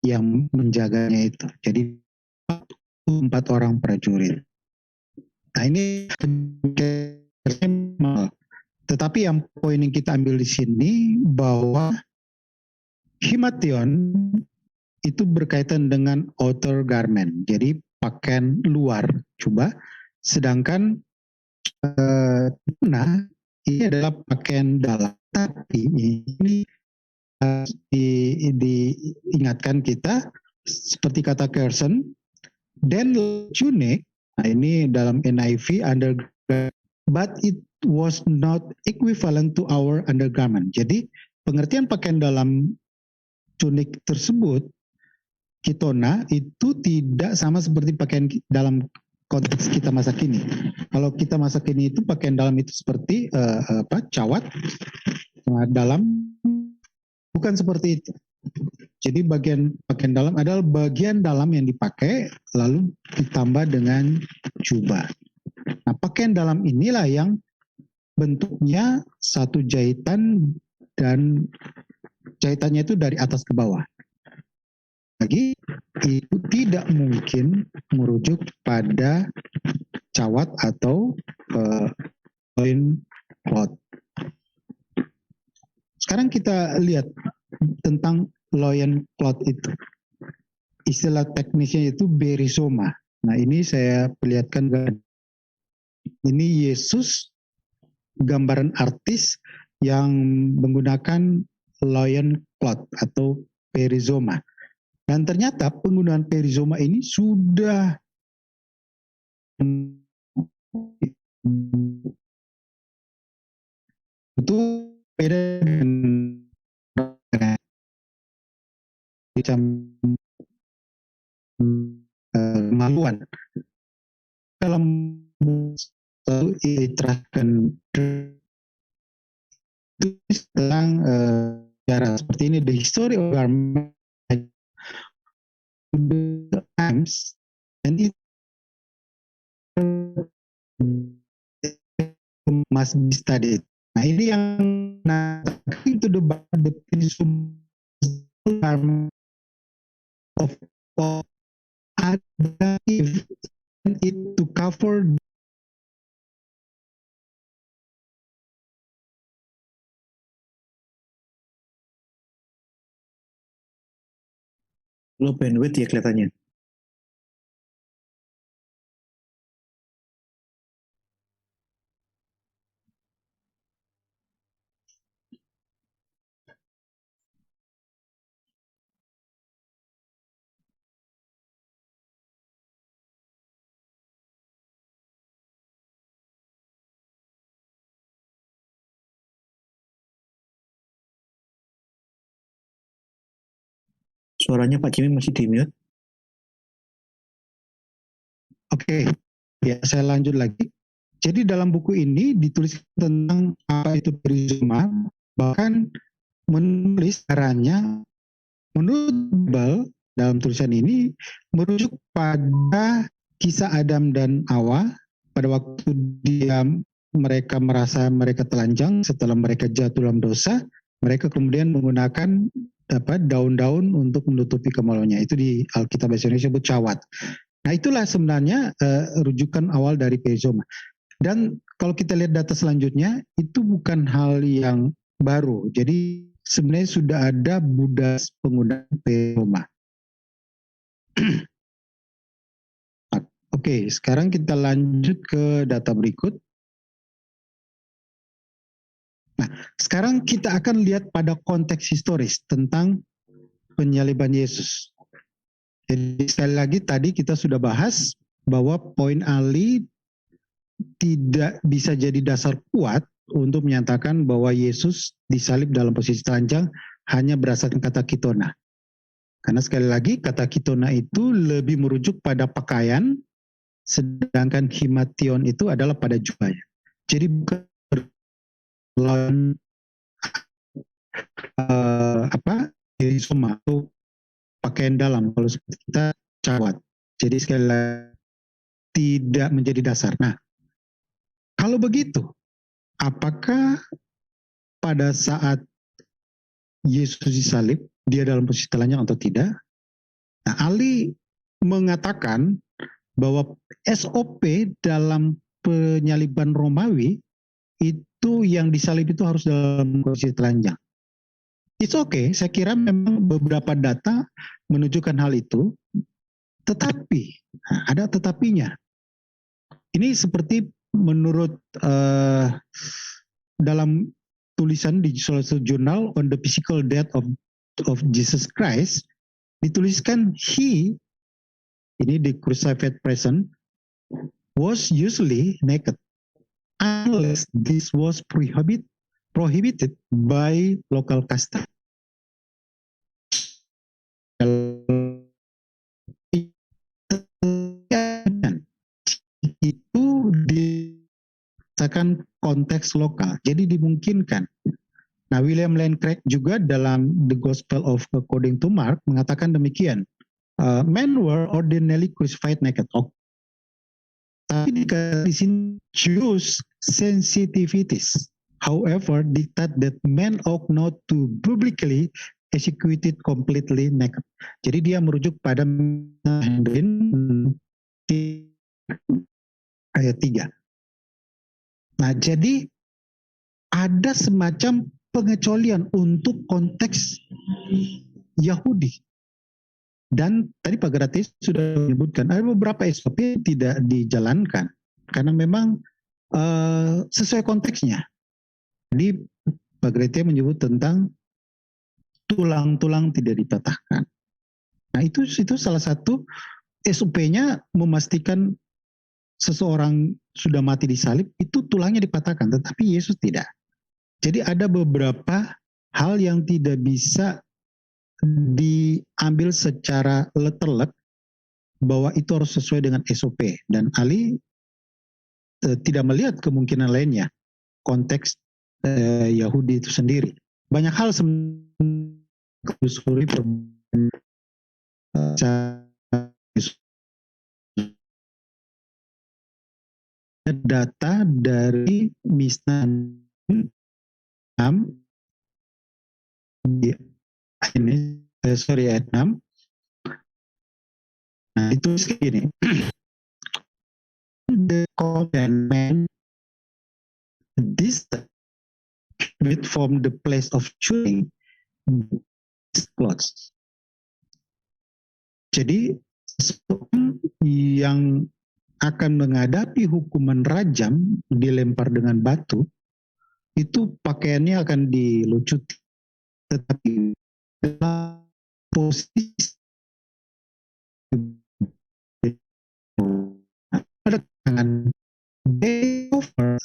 yang menjaganya itu. Jadi 4 orang prajurit. Nah ini tetapi yang poin yang kita ambil di sini bahwa himation itu berkaitan dengan outer garment, jadi pakaian luar jubah, sedangkan ini adalah pakaian dalam. Tapi ini diingatkan kita seperti kata Kerson, then tunic, nah ini dalam NIV undergarment, but it was not equivalent to our undergarment. Jadi pengertian pakaian dalam tunic tersebut, kitona, itu tidak sama seperti pakaian dalam konteks kita masa kini. Kalau kita masa kini itu pakaian dalam itu seperti cawat dalam, bukan seperti itu. Jadi pakaian dalam adalah bagian dalam yang dipakai lalu ditambah dengan jubah. Nah, pakaian dalam inilah yang bentuknya satu jahitan dan jahitannya itu dari atas ke bawah. Lagi itu tidak mungkin merujuk pada cawat atau loin cloth. Sekarang kita lihat tentang loin cloth itu. Istilah teknisnya itu berizoma. Nah ini saya perlihatkan. Ini Yesus, gambaran artis yang menggunakan loin cloth atau perizoma. Dan ternyata penggunaan perizoma ini sudah itu beda dengan kemaluan dalam diterapkan tentang sejarah seperti ini, the history of garment times and it must be studied. Nah ini yang itu the of adaptive it to cover. Low bandwidth ya kelihatannya. Suaranya Pak Jimmy masih di mute. Oke, ya saya lanjut lagi. Jadi dalam buku ini ditulis tentang apa itu perizoma, bahkan menulis caranya menurut Bible dalam tulisan ini merujuk pada kisah Adam dan Hawa pada waktu mereka merasa mereka telanjang setelah mereka jatuh dalam dosa, mereka kemudian menggunakan daun-daun untuk menutupi kemaluannya. Itu di Alkitab Bahasa Indonesia disebut cawat. Nah itulah sebenarnya rujukan awal dari perizoma. Dan kalau kita lihat data selanjutnya, itu bukan hal yang baru. Jadi sebenarnya sudah ada budaya penggunaan Roma. Oke, sekarang kita lanjut ke data berikut. Nah, sekarang kita akan lihat pada konteks historis tentang penyaliban Yesus. Jadi sekali lagi tadi kita sudah bahas bahwa poin Ali tidak bisa jadi dasar kuat untuk menyatakan bahwa Yesus disalib dalam posisi telanjang hanya berdasarkan kata kitona. Karena sekali lagi kata kitona itu lebih merujuk pada pakaian, sedangkan himation itu adalah pada jubahnya. Jadi bukan rizoma atau pakaian dalam, kalau seperti kita cawat. Jadi sekali lagi tidak menjadi dasar. Nah, kalau begitu, apakah pada saat Yesus disalib dia dalam posisi telanjang atau tidak? Nah, Ali mengatakan bahwa SOP dalam penyaliban Romawi itu yang disalib itu harus dalam posisi telanjang. It's okay, saya kira memang beberapa data menunjukkan hal itu, tetapi ada tetapinya. Ini seperti menurut dalam tulisan di suatu jurnal on the physical death of Jesus Christ, dituliskan he, ini di crucified person, was usually naked unless this was prohibited by local custom. Itu dirasakan konteks lokal, jadi dimungkinkan. Nah, William Lane Craig juga dalam The Gospel of According to Mark mengatakan demikian. Men were ordinarily crucified naked. Tapi di sini choose sensitivities. However, dictate that men ought not to publicly execute it completely naked. Jadi dia merujuk pada ayat 3. Nah, jadi ada semacam pengecualian untuk konteks Yahudi. Dan tadi Pak Gratis sudah menyebutkan ada beberapa SOP yang tidak dijalankan karena memang sesuai konteksnya. Jadi Pak Gratis menyebut tentang tulang-tulang tidak dipatahkan. Nah, itu salah satu SOP-nya memastikan seseorang sudah mati disalib itu tulangnya dipatahkan, tetapi Yesus tidak. Jadi ada beberapa hal yang tidak bisa diambil secara letter-let bahwa itu harus sesuai dengan SOP, dan Ali tidak melihat kemungkinan lainnya konteks Yahudi itu sendiri. Banyak hal telusuri data dari Misna 6 ini ayat 6. Nah, itu segini. The commandment distance from the place of chewing clothes. Jadi seseorang yang akan menghadapi hukuman rajam dilempar dengan batu itu pakaiannya akan dilucuti, tetapi dalam posisi ada tangan over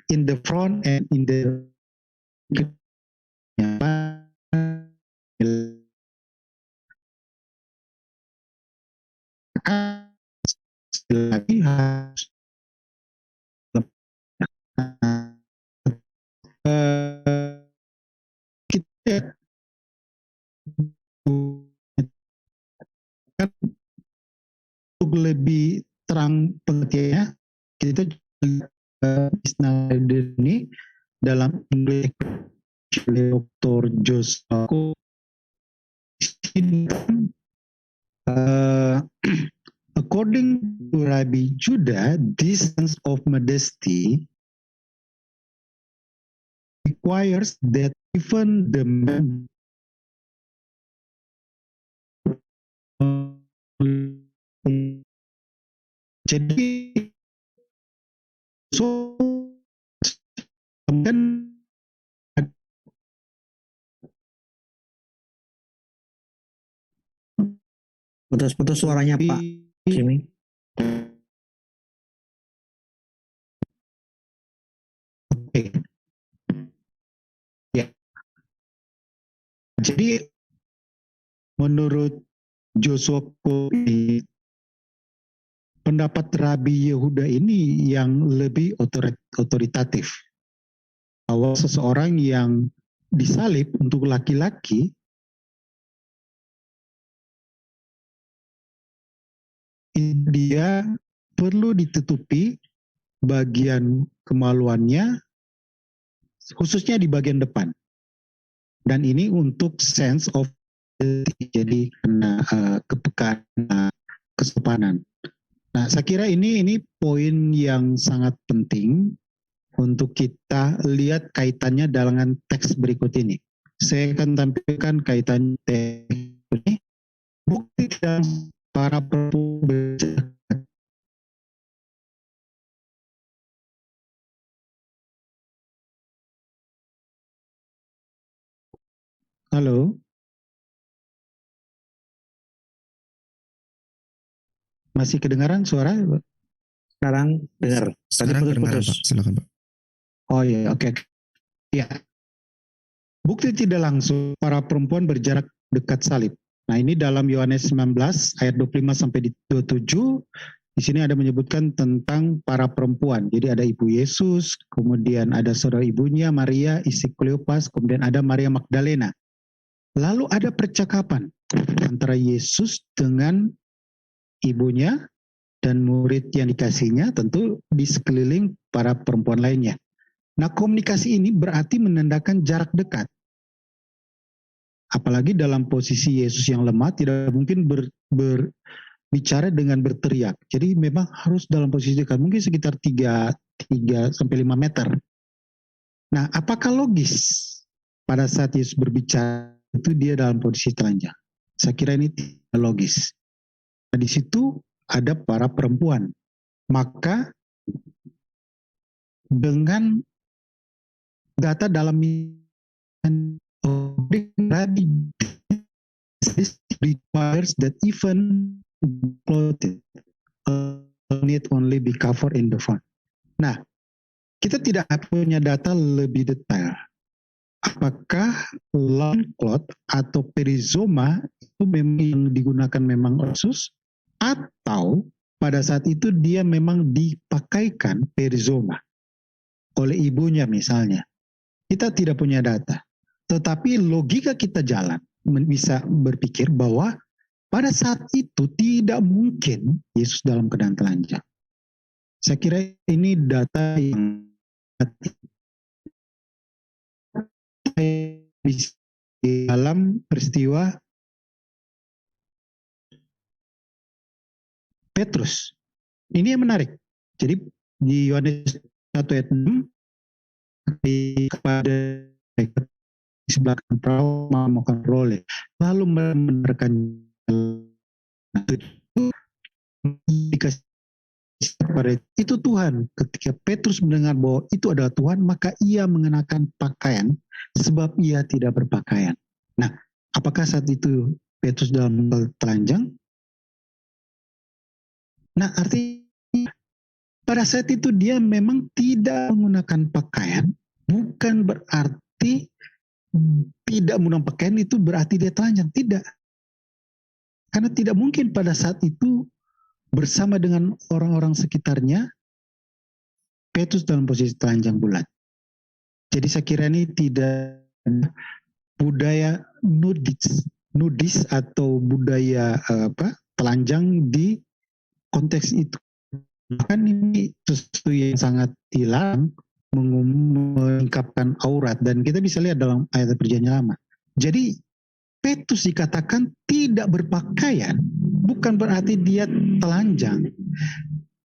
in the front and in the lagi harus kita untuk lebih terang pengertiannya kita ini dalam English oleh Dr. Joshua ini kan, according to Rabbi Judah, this sense of modesty requires that even the man jadi so kan Putus-putus suaranya Pak Jimmy. Oke. Ya. Jadi menurut Joshua ini, pendapat Rabi Yehuda ini yang lebih otoritatif. Bahwa seseorang yang disalib untuk laki-laki dia perlu ditutupi bagian kemaluannya, khususnya di bagian depan. Dan ini untuk sense of jadi kena kepekaan, kesopanan. Nah, saya kira ini poin yang sangat penting untuk kita lihat kaitannya dengan teks berikut ini. Saya akan tampilkan kaitan teks ini. Bukti dan para perempuan. Halo. Masih kedengaran suara? Sekarang dengar. Sekarang kedengaran Pak, silakan Pak. Oh iya, oke. Ya. Bukti tidak langsung para perempuan berjarak dekat salib. Nah, ini dalam Yohanes 19 ayat 25 sampai 27. Di sini ada menyebutkan tentang para perempuan. Jadi ada ibu Yesus, kemudian ada saudara ibunya Maria, istri Kleopas, kemudian ada Maria Magdalena. Lalu ada percakapan antara Yesus dengan ibunya dan murid yang dikasihnya, tentu di sekeliling para perempuan lainnya. Nah, komunikasi ini berarti menandakan jarak dekat. Apalagi dalam posisi Yesus yang lemah, tidak mungkin berbicara dengan berteriak. Jadi memang harus dalam posisi dekat, mungkin sekitar 3 sampai 5 meter. Nah, apakah logis pada saat Yesus berbicara itu dia dalam posisi telanjang? Saya kira ini tidak logis. Nah, di situ ada para perempuan. Maka dengan data dalam this requires that even clothed need only be covered in the front. Nah, kita tidak punya data lebih detail. Apakah loincloth atau perizoma itu memang yang digunakan memang khusus, atau pada saat itu dia memang dipakaikan perizoma oleh ibunya misalnya. Kita tidak punya data. Tetapi logika kita jalan, bisa berpikir bahwa pada saat itu tidak mungkin Yesus dalam keadaan telanjang. Saya kira ini data yang dalam peristiwa Petrus. Ini yang menarik. Jadi di Yohanes 1 ayat 6 kepada di sebelah kanan perahu memakan role, lalu membenarkan itu dikasih kepada itu Tuhan. Ketika Petrus mendengar bahwa itu adalah Tuhan, maka ia mengenakan pakaian sebab ia tidak berpakaian. Nah, apakah saat itu Petrus dalam telanjang? Nah, artinya pada saat itu dia memang tidak menggunakan pakaian, bukan berarti tidak menggunakan pakaian itu berarti dia telanjang. Tidak. Karena tidak mungkin pada saat itu bersama dengan orang-orang sekitarnya Petrus dalam posisi telanjang bulat. Jadi saya kira ini tidak budaya nudis atau budaya telanjang di konteks itu. Bahkan ini sesuatu yang sangat dilarang mengungkapkan aurat, dan kita bisa lihat dalam ayat perjanjian lama. Jadi Petrus dikatakan tidak berpakaian bukan berarti dia telanjang.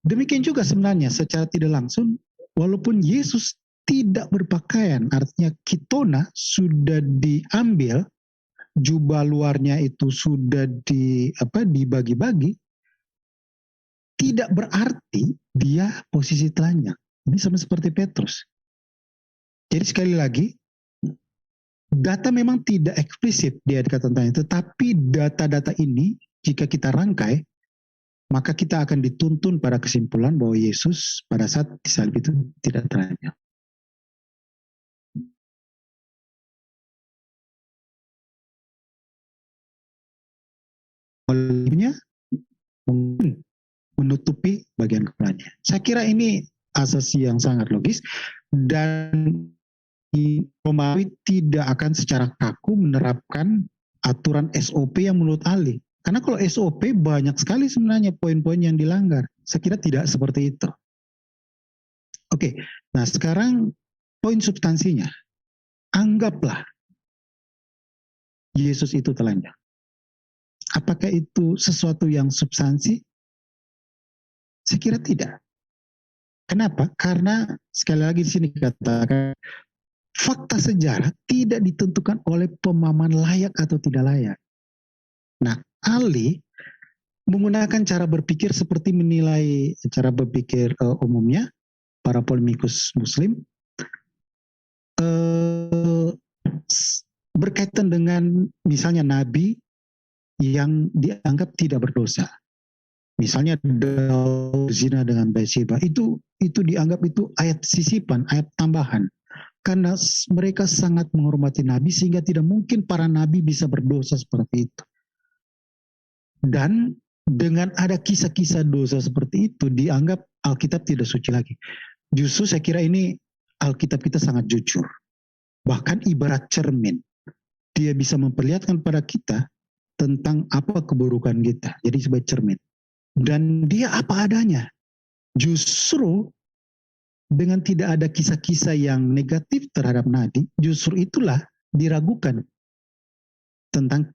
Demikian juga sebenarnya secara tidak langsung, walaupun Yesus tidak berpakaian, artinya kitona sudah diambil, jubah luarnya itu sudah dibagi-bagi, tidak berarti dia posisi telanjang. Ini sama seperti Petrus. Jadi sekali lagi, data memang tidak eksplisit di ayat kata-katanya, tetapi data-data ini jika kita rangkai, maka kita akan dituntun pada kesimpulan bahwa Yesus pada saat disalib itu tidak telanjang. Olehnya mungkin menutupi bagian kepalanya. Saya kira ini asasi yang sangat logis, dan Romawi tidak akan secara kaku menerapkan aturan SOP yang menurut ahli. Karena kalau SOP banyak sekali sebenarnya poin-poin yang dilanggar. Saya kira tidak seperti itu. Oke, nah sekarang poin substansinya. Anggaplah Yesus itu telanjang. Apakah itu sesuatu yang substansi? Saya kira tidak. Kenapa? Karena sekali lagi di sini katakan fakta sejarah tidak ditentukan oleh pemahaman layak atau tidak layak. Nah, ahli menggunakan cara berpikir seperti menilai cara berpikir umumnya para polemikus Muslim berkaitan dengan misalnya nabi yang dianggap tidak berdosa. Misalnya Daud zina dengan Bathsheba, itu dianggap itu ayat sisipan, ayat tambahan. Karena mereka sangat menghormati nabi sehingga tidak mungkin para nabi bisa berdosa seperti itu. Dan dengan ada kisah-kisah dosa seperti itu dianggap Alkitab tidak suci lagi. Justru saya kira ini Alkitab kita sangat jujur. Bahkan ibarat cermin. Dia bisa memperlihatkan pada kita tentang apa keburukan kita. Jadi sebagai cermin. Dan dia apa adanya. Justru dengan tidak ada kisah-kisah yang negatif terhadap nabi, justru itulah diragukan tentang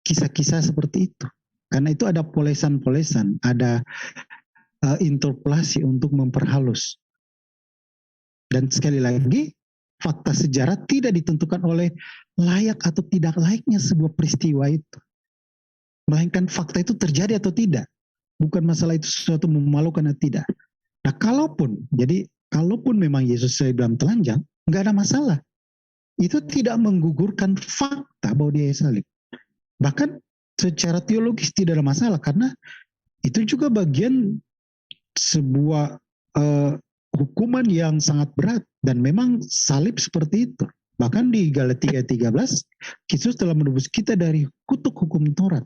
kisah-kisah seperti itu. Karena itu ada polesan-polesan, ada interpolasi untuk memperhalus. Dan sekali lagi, fakta sejarah tidak ditentukan oleh layak atau tidak layaknya sebuah peristiwa itu. Melainkan fakta itu terjadi atau tidak. Bukan masalah itu sesuatu memalukan atau tidak. Nah, kalaupun memang Yesus saya bilang telanjang, nggak ada masalah. Itu tidak menggugurkan fakta bahwa dia salib. Bahkan secara teologis tidak ada masalah, karena itu juga bagian sebuah hukuman yang sangat berat, dan memang salib seperti itu. Bahkan di Galatia 13, Kristus telah menebus kita dari kutuk hukum Taurat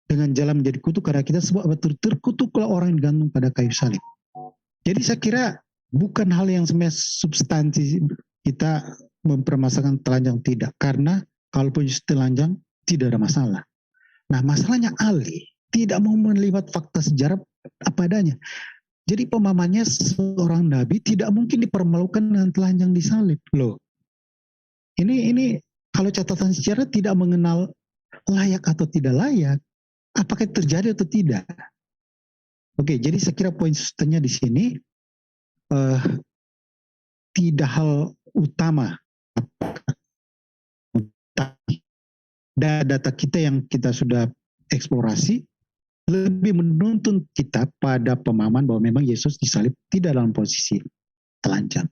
dengan jalan menjadi kutuk karena kita sebab terkutuklah orang yang digantung pada kayu salib. Jadi saya kira bukan hal yang sebenarnya substansi kita mempermasalahkan telanjang, tidak, karena kalaupun telanjang tidak ada masalah. Nah, masalahnya ahli tidak mau melihat fakta sejarah apa adanya. Jadi pemahamannya seorang nabi tidak mungkin dipermalukan dengan telanjang disalib. Loh, ini kalau catatan sejarah tidak mengenal layak atau tidak layak, apakah terjadi atau tidak? Oke, jadi saya kira poin substansinya di sini tidak hal utama. Data kita yang kita sudah eksplorasi lebih menuntun kita pada pemahaman bahwa memang Yesus disalib tidak dalam posisi telanjang.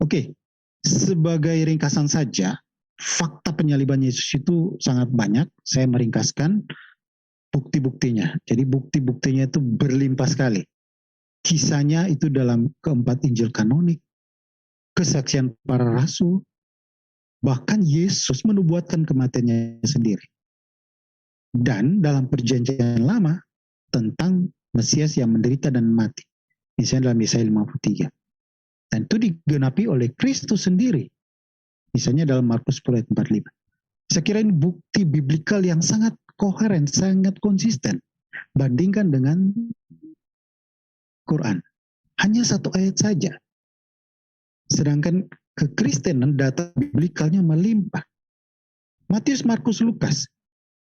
Oke, sebagai ringkasan saja, fakta penyaliban Yesus itu sangat banyak. Saya meringkaskan bukti-buktinya. Jadi bukti-buktinya itu berlimpah sekali. Kisahnya itu dalam keempat Injil kanonik, kesaksian para rasul, bahkan Yesus menubuatkan kematiannya sendiri. Dan dalam perjanjian lama tentang Mesias yang menderita dan mati. Misalnya dalam Yesaya 53. Dan itu digenapi oleh Kristus sendiri. Misalnya dalam Markus 10 ayat 45. Saya kira ini bukti biblikal yang sangat koheren, sangat konsisten. Bandingkan dengan Quran. Hanya satu ayat saja. Sedangkan kekristenan data biblikalnya melimpah. Matius, Markus, Lukas,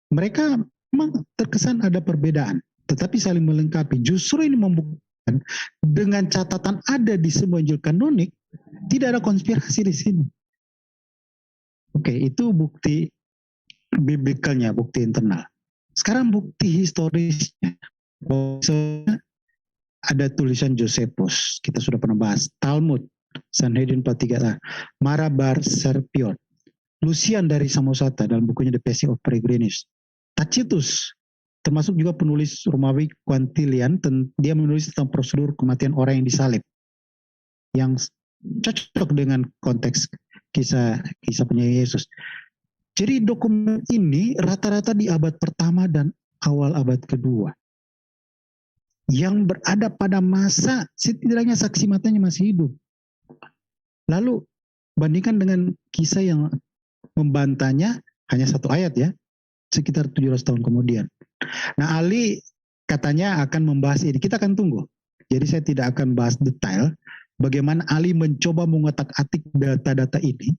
mereka memang terkesan ada perbedaan, tetapi saling melengkapi. Justru ini membuktikan dengan catatan ada di semua Injil kanonik, tidak ada konspirasi di sini. Oke, itu bukti biblikalnya, bukti internal. Sekarang bukti historisnya. Ada tulisan Josephus, kita sudah pernah bahas. Talmud, Sanhedrin 43a, Marabar Serpion, Lucian dari Samosata dalam bukunya The Passing of Peregrinus, Tacitus, termasuk juga penulis Romawi Quintilian, dia menulis tentang prosedur kematian orang yang disalib, yang cocok dengan konteks kisah penyanyi Yesus. Jadi dokumen ini rata-rata di abad pertama dan awal abad kedua, yang berada pada masa setidaknya saksi matanya masih hidup. Lalu bandingkan dengan kisah yang membantahnya hanya satu ayat ya, sekitar 700 tahun kemudian. Nah, Ali katanya akan membahas ini, kita akan tunggu. Jadi saya tidak akan bahas detail bagaimana Ali mencoba mengotak-atik data-data ini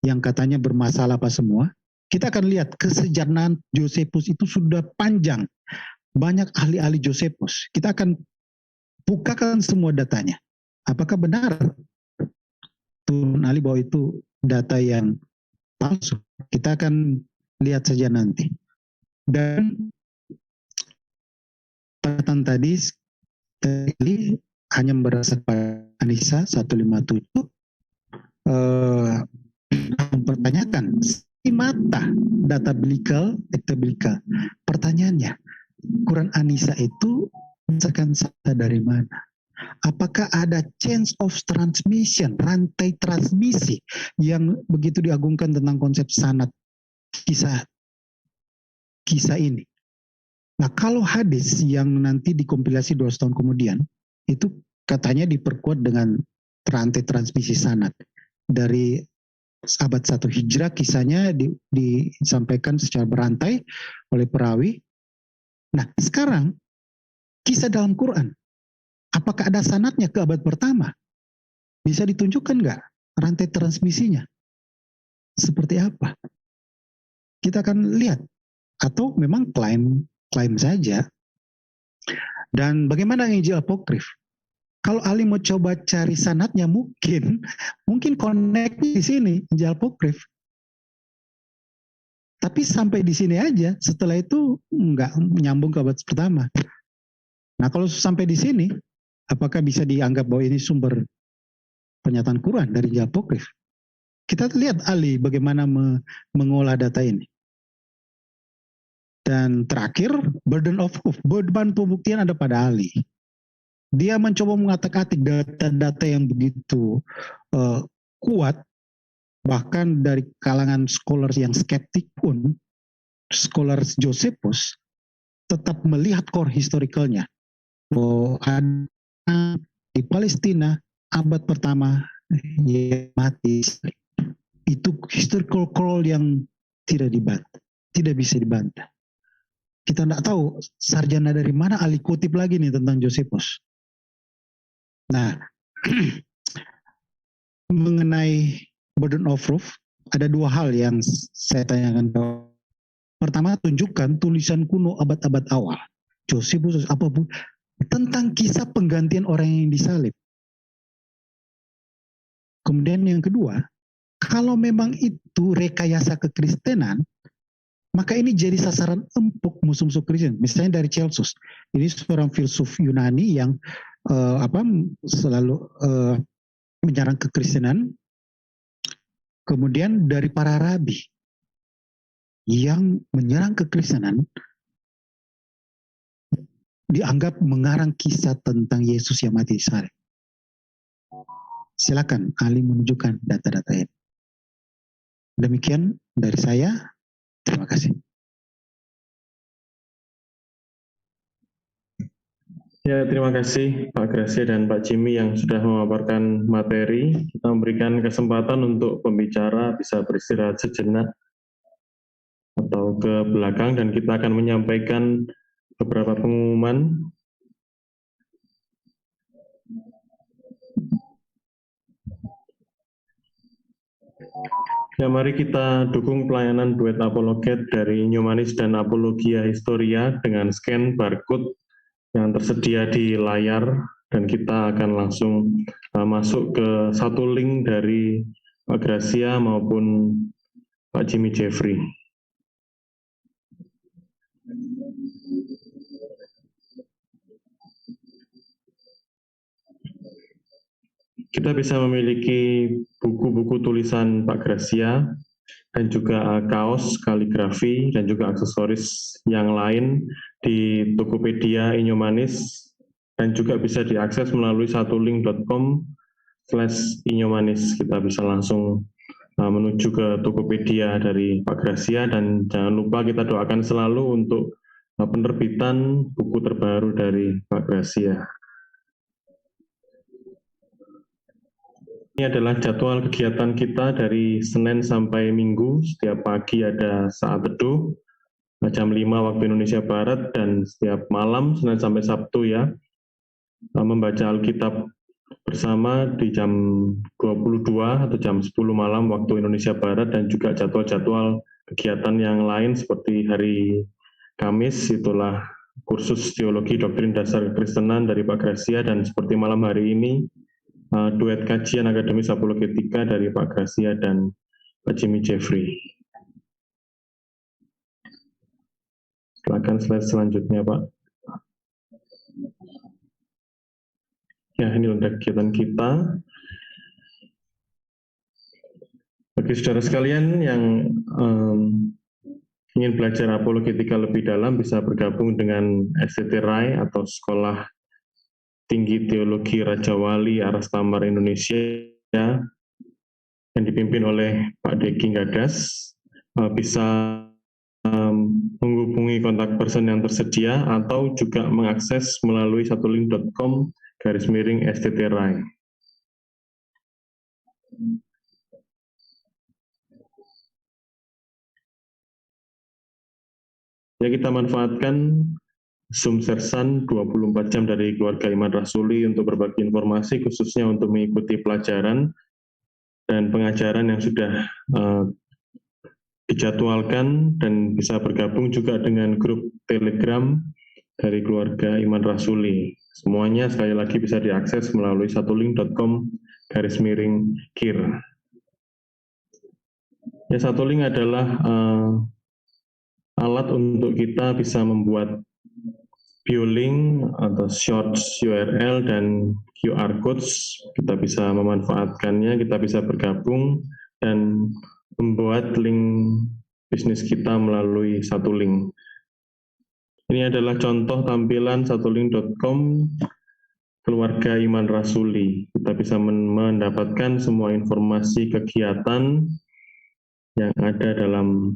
yang katanya bermasalah apa semua. Kita akan lihat kesejarahan Josephus itu sudah panjang. Banyak ahli-ahli Josephus. Kita akan bukakan semua datanya. Apakah benar Tuhan Ali bahwa itu data yang palsu? Kita akan lihat saja nanti. Dan pertanyaan tadi hanya berdasarkan Anissa 157 mempertanyakan si mata data biblical, pertanyaannya Quran Anissa itu berdasarkan data dari mana? Apakah ada chain of transmission, rantai transmisi yang begitu diagungkan tentang konsep sanad kisah ini? Nah, kalau hadis yang nanti dikompilasi 200 tahun kemudian, itu katanya diperkuat dengan rantai transmisi sanad. Dari abad 1 Hijrah kisahnya disampaikan secara berantai oleh perawi. Nah, sekarang kisah dalam Quran, apakah ada sanadnya ke abad pertama? Bisa ditunjukkan nggak rantai transmisinya? Seperti apa? Kita akan lihat. Atau memang klaim saja. Dan bagaimana Injil Apokrif? Kalau Ali mau coba cari sanadnya, mungkin connect di sini Injil Apokrif. Tapi sampai di sini aja, setelah itu nggak menyambung ke abad pertama. Nah, kalau sampai di sini, apakah bisa dianggap bahwa ini sumber pernyataan Quran dari Injil Apokrif? Kita lihat Ali bagaimana mengolah data ini. Dan terakhir, burden of proof, beban pembuktian ada pada Ali. Dia mencoba mengotak-atik data-data yang begitu kuat, bahkan dari kalangan scholars yang skeptik pun, scholars Josephus tetap melihat core historicalnya. Bahwa ada di Palestina abad pertama yang mati. Itu historical core yang tidak bisa dibantah. Kita tidak tahu sarjana dari mana Ali kutip lagi nih tentang Josephus. Nah, mengenai burden of proof, ada dua hal yang saya tanyakan. Pertama, tunjukkan tulisan kuno abad-abad awal, Josephus apapun, tentang kisah penggantian orang yang disalib. Kemudian yang kedua, kalau memang itu rekayasa kekristenan, maka ini jadi sasaran empuk musuh-musuh Kristen. Misalnya dari Celsus, ini seorang filsuf Yunani yang selalu menyerang kekristenan. Kemudian dari para rabi yang menyerang kekristenan, dianggap mengarang kisah tentang Yesus yang mati disalib. Silakan Ali menunjukkan data-data ini. Demikian dari saya. Terima kasih. Ya, terima kasih Pak Gracia dan Pak Jimmy yang sudah memaparkan materi. Kita memberikan kesempatan untuk pembicara bisa beristirahat sejenak atau ke belakang, dan kita akan menyampaikan beberapa pengumuman. Ya, mari kita dukung pelayanan duet apologet dari Nyomanis dan Apologia Historia dengan scan barcode yang tersedia di layar, dan kita akan langsung masuk ke satu link dari Pak Gracia maupun Pak Jimmy Jeffrey. Kita bisa memiliki buku-buku tulisan Pak Gracia dan juga kaos, kaligrafi, dan juga aksesoris yang lain di Tokopedia Inyomanis, dan juga bisa diakses melalui satulink.com/inyomanis. Kita bisa langsung menuju ke Tokopedia dari Pak Gracia, dan jangan lupa kita doakan selalu untuk penerbitan buku terbaru dari Pak Gracia. Ini adalah jadwal kegiatan kita dari Senin sampai Minggu. Setiap pagi ada saat teduh, jam 5 waktu Indonesia Barat, dan setiap malam, Senin sampai Sabtu ya, membaca Alkitab bersama di jam 22 atau jam 10 malam waktu Indonesia Barat, dan juga jadwal-jadwal kegiatan yang lain seperti hari Kamis, itulah kursus teologi doktrin dasar kekristenan dari Pak Gracia, dan seperti malam hari ini, duet kajian akademis apologetika dari Pak Gracia dan Pak Jimmy Jeffrey. Silakan slide selanjutnya, Pak. Ya, ini adalah kegiatan kita. Bagi saudara sekalian yang ingin belajar apologetika lebih dalam, bisa bergabung dengan STT RAI atau Sekolah Tinggi Teologi Raja Wali Aras Tamar Indonesia yang dipimpin oleh Pak Deki Gadas. Bisa menghubungi kontak person yang tersedia atau juga mengakses melalui satulink.com/STT-RAI. Ya, kita manfaatkan Zoom Sersan 24 jam dari keluarga Iman Rasuli untuk berbagi informasi, khususnya untuk mengikuti pelajaran dan pengajaran yang sudah dijadwalkan, dan bisa bergabung juga dengan grup Telegram dari keluarga Iman Rasuli. Semuanya sekali lagi bisa diakses melalui satulink.com/KIR. Ya, Satulink adalah alat untuk kita bisa membuat biolink atau short URL dan QR codes. Kita bisa memanfaatkannya, kita bisa bergabung dan membuat link bisnis kita melalui Satulink. Ini adalah contoh tampilan satulink.com keluarga Iman Rasuli. Kita bisa mendapatkan semua informasi kegiatan yang ada dalam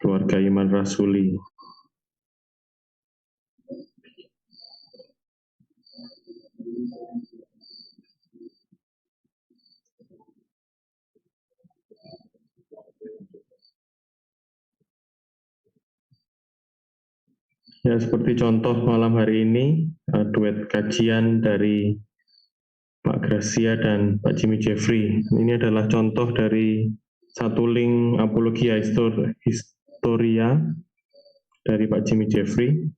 keluarga Iman Rasuli. Ya, seperti contoh malam hari ini, duet kajian dari Pak Gracia dan Pak Jimmy Jeffrey. Ini adalah contoh dari Satulink Apologia Historia dari Pak Jimmy Jeffrey.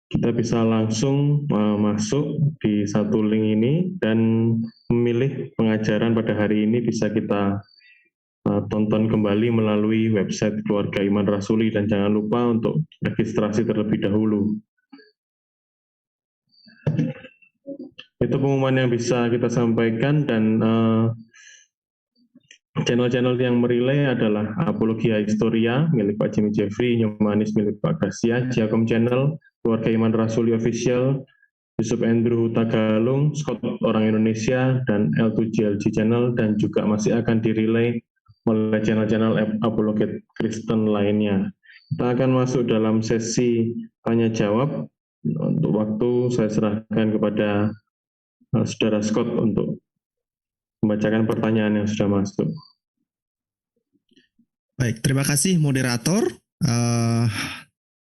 Kita bisa langsung masuk di Satulink ini dan memilih pengajaran pada hari ini, bisa kita tonton kembali melalui website keluarga Iman Rasuli, dan jangan lupa untuk registrasi terlebih dahulu. Itu pengumuman yang bisa kita sampaikan, dan channel-channel yang merilai adalah Apologia Historia milik Pak Jimmy Jeffrey, Nyomanis milik Pak Gracia, Giacomo Channel, Keluarga Iman Rasuli Official, Yusuf Andrew Tagalung, Scott Orang Indonesia, dan L2GLG Channel, dan juga masih akan dirilai oleh channel-channel apologet Kristen lainnya. Kita akan masuk dalam sesi tanya-jawab. Untuk waktu saya serahkan kepada Saudara Scott untuk membacakan pertanyaan yang sudah masuk. Baik, terima kasih moderator.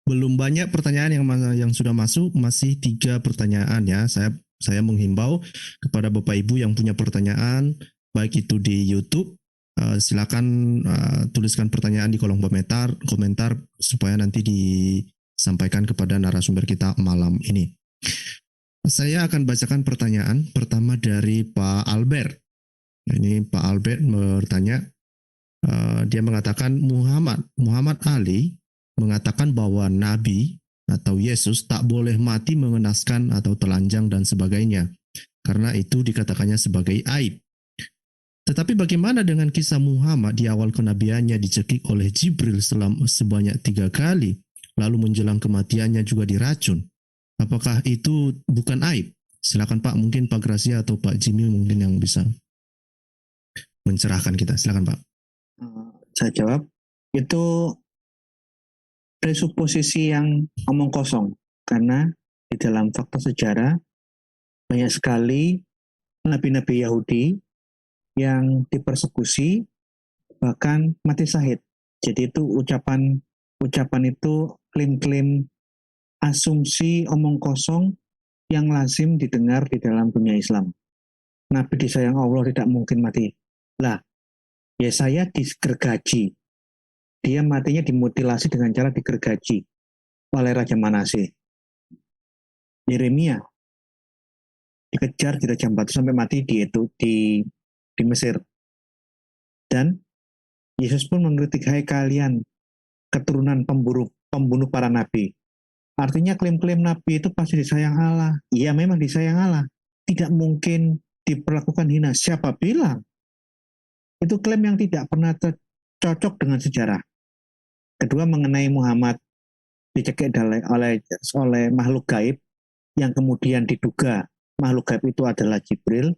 Belum banyak pertanyaan yang sudah masuk, masih 3 pertanyaan ya. Saya Saya menghimbau kepada Bapak Ibu yang punya pertanyaan, baik itu di YouTube, silakan tuliskan pertanyaan di kolom komentar supaya nanti disampaikan kepada narasumber kita malam ini. Saya akan bacakan pertanyaan pertama dari Pak Albert. Ini Pak Albert bertanya, dia mengatakan Muhammad Ali mengatakan bahwa Nabi atau Yesus tak boleh mati mengenaskan atau telanjang dan sebagainya, karena itu dikatakannya sebagai aib. Tetapi bagaimana dengan kisah Muhammad di awal kenabiannya dicekik oleh Jibril sebanyak 3 kali, lalu menjelang kematiannya juga diracun? Apakah itu bukan aib? Silakan Pak, mungkin Pak Gracia atau Pak Jimmy mungkin yang bisa mencerahkan kita. Silakan Pak. Saya jawab, itu presuposisi yang omong kosong, karena di dalam fakta sejarah banyak sekali nabi-nabi Yahudi yang dipersekusi bahkan mati syahid. Jadi itu ucapan itu klaim-klaim asumsi omong kosong yang lazim didengar di dalam dunia Islam. Nabi disayang Allah tidak mungkin mati. Lah, Yesaya digergaji. Dia matinya dimutilasi dengan cara digergaji oleh Raja Manase. Yeremia dikejar di Raja Batu sampai mati di Mesir. Dan Yesus pun mengkritik, hai kalian keturunan pembunuh para nabi. Artinya klaim-klaim nabi itu pasti disayang Allah. Iya, memang disayang Allah. Tidak mungkin diperlakukan hina. Siapa bilang? Itu klaim yang tidak pernah cocok dengan sejarah. Kedua, mengenai Muhammad dicekik oleh makhluk gaib yang kemudian diduga makhluk gaib itu adalah Jibril,